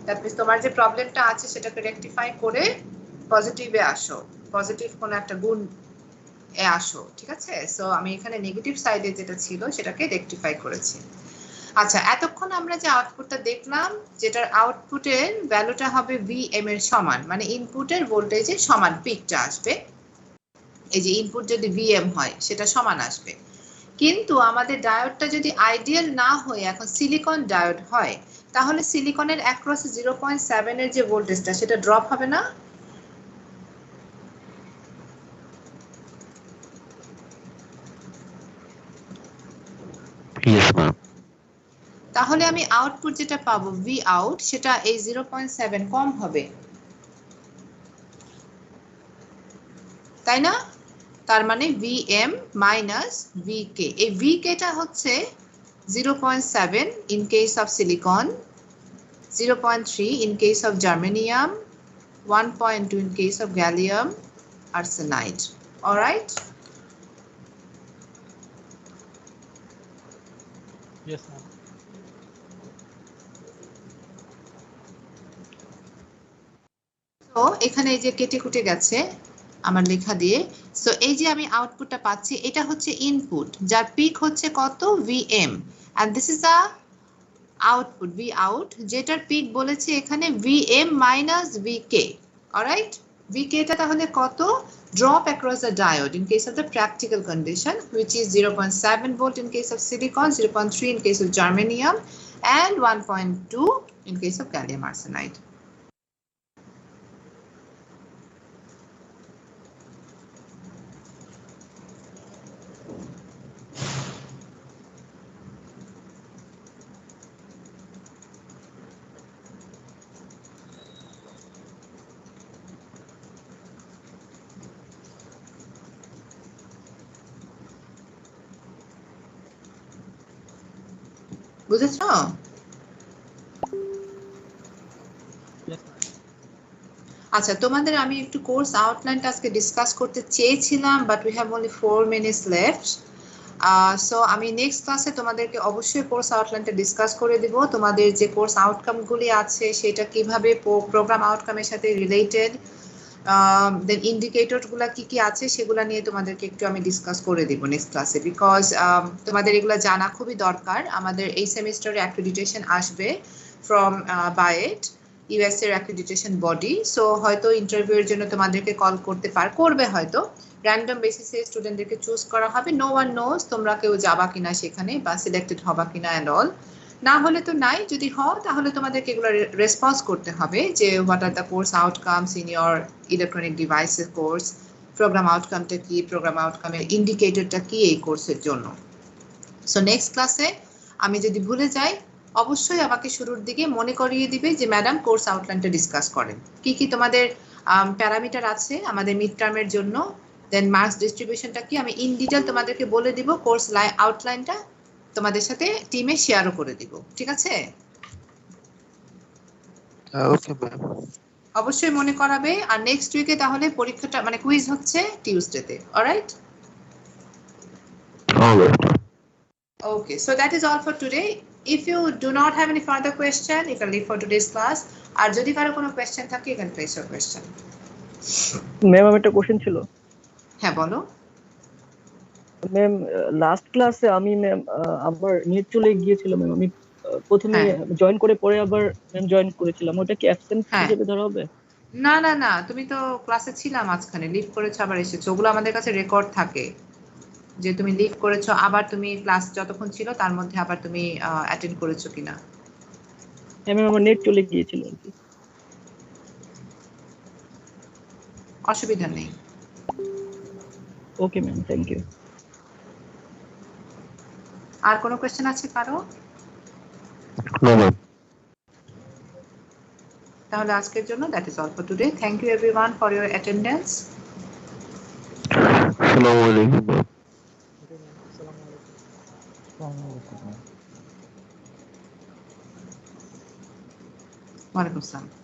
That means তোমার যে প্রবলেমটা আছে সেটাকে রেকটিফাই করে পজিটিভে আসো, পজিটিভ কোনো একটা গুণ এ আসো। ঠিক আছে, সো আমি এখানে নেগেটিভ সাইডে যেটা ছিল সেটাকে রেকটিফাই করেছি। আচ্ছা, এতক্ষণ আমরা যে আউটপুটটা দেখলাম, যেটার আউটপুটের ভ্যালুটা হবে ভিএম এর সমান, মানে ইনপুটের ভোল্টেজের সমান পিকটা আসবে। এই যে ইনপুট যদি ভিএম হয় সেটা সমান আসবে। কিন্তু আমাদের ডায়োডটা যদি আইডিয়াল না হয়ে এখন সিলিকন ডায়োড হয়, তাহলে সিলিকনের অ্যাক্রস 0.7 এর যে ভোল্টেজটা সেটা ড্রপ হবে না? Yes, ma'am. তাহলে আমি আউটপুট যেটা পাবো ভি আউট সেটা এই 0.7 কম হবে, তাই না? তার মানে Vm মাইনাস Vk, এই Vk টা হচ্ছে 0.7 in case of silicon, 0.3 in case of germanium, 1.2 in case of gallium arsenide. All right? Yes, ma'am. তো এখানে এই যে কেটে কুটে গেছে আমার লেখা দিয়ে। সো এই যে আমি আউটপুটটা পাচ্ছি এটা হচ্ছে ইনপুট, যার পিক হচ্ছে কত Vm, and this is the output V out, যেটার পিক বলেছে এখানে Vm minus Vk. alright, Vk টা তাহলে কত? Drop across the diode in case of the practical condition, which is 0.7 volt in case of silicon, 0.3 in case of germanium, and 1.2 in case of gallium arsenide. বুঝেছ? আচ্ছা, তোমাদের আমি একটু course আউটলাইনটা আজকে discuss করতে চেয়েছিলাম, but we have only 4 minutes left. So আমি next ক্লাসে তোমাদেরকে অবশ্যই কোর্স আউটলাইনটা ডিসকাস করে দিব। তোমাদের যে কোর্স আউটকামগুলি আছে সেটা কিভাবে প্রোগ্রাম আউটকামের সাথে রিলেটেড, দেন ইন্ডিকেটরগুলো কি কি আছে সেগুলো নিয়ে তোমাদেরকে একটু আমি ডিসকাস করে দিব নেক্সট ক্লাসে, বিকজ তোমাদের এগুলো জানা খুবই দরকার। আমাদের এই সেমিস্টারে অ্যাক্রেডিটেশন আসবে ফ্রম বায়েট, ইউএস এর অ্যাক্রেডিটেশন বডি। সো হয়তো ইন্টারভিউয়ের জন্য তোমাদেরকে কল করবে, হয়তো র্যান্ডম বেসিসে স্টুডেন্টদেরকে চুজ করা হবে। নো ওয়ান নোজ তোমরা কেউ যাবা কিনা সেখানে বা সিলেক্টেড হবা কিনা অ্যান্ড অল। না হলে তো নাই, যদি হও তাহলে তোমাদেরকে এগুলো রেসপন্স করতে হবে যে what are the course outcomes in your electronic ডিভাইসের কোর্স, প্রোগ্রাম আউটকামটা কি, প্রোগ্রাম আউটকামের ইন্ডিকেটরটা কি এই কোর্সের জন্য। সো নেক্সট ক্লাসে আমি যদি ভুলে যাই অবশ্যই আমাকে শুরুর দিকে মনে করিয়ে দিবে যে ম্যাডাম কোর্স আউটলাইনটা ডিসকাস করেন, কি কি তোমাদের প্যারামিটার আছে আমাদের মিড টার্মের জন্য, দেন মার্কস ডিস্ট্রিবিউশনটা কি আমি ইন ডিটেল তোমাদেরকে বলে দিব, কোর্স আউটলাইনটা তোমাদের সাথে টিমে শেয়ারও করে দিব, ঠিক আছে? ওকে ম্যাম, অবশ্যই মনে করাবে। আর নেক্সট উইকে তাহলে পরীক্ষাটা মানে কুইজ হচ্ছে টিউসডেতে, alright? Alright. Okay, so that is all for today. If you do not have any further question, you can leave for today's class. আর যদি কারো কোনো question থাকে, you can place your question. Ma'am আমার একটা question ছিল। হ্যাঁ বলো। Ma'am last ক্লাসে আমি ম্যাম আমার নেট চলে গিয়েছিল ম্যাম, আমি প্রথমে জয়েন করে পরে আবার ম্যাম জয়েন করেছিলাম, ওটা কি অ্যাবসেন্ট হিসেবে ধরা হবে? না না না, তুমি তো ক্লাসে ছিলা, মাঝখানে লিভ করেছো আবার এসেছো, ওগুলো আমাদের কাছে রেকর্ড থাকে যে তুমি লিভ করেছো, আবার তুমি ক্লাস যতক্ষণ ছিল তার মধ্যে আবার তুমি অ্যাটেন্ড করেছো কিনা। ম্যাম আমার নেট চলে গিয়েছিল আর কি। অসুবিধা নেই। Okay ma'am, thank you. আর কোনো কোশ্চেন আছে কারো? No, ma'am. তাহলে আজকের জন্য that is all for today. Thank you everyone for your attendance. Assalamu alaikum, ma'am. Okay, ma'am. Assalamu alaikum. Assalamualaikum. Walaikum salam.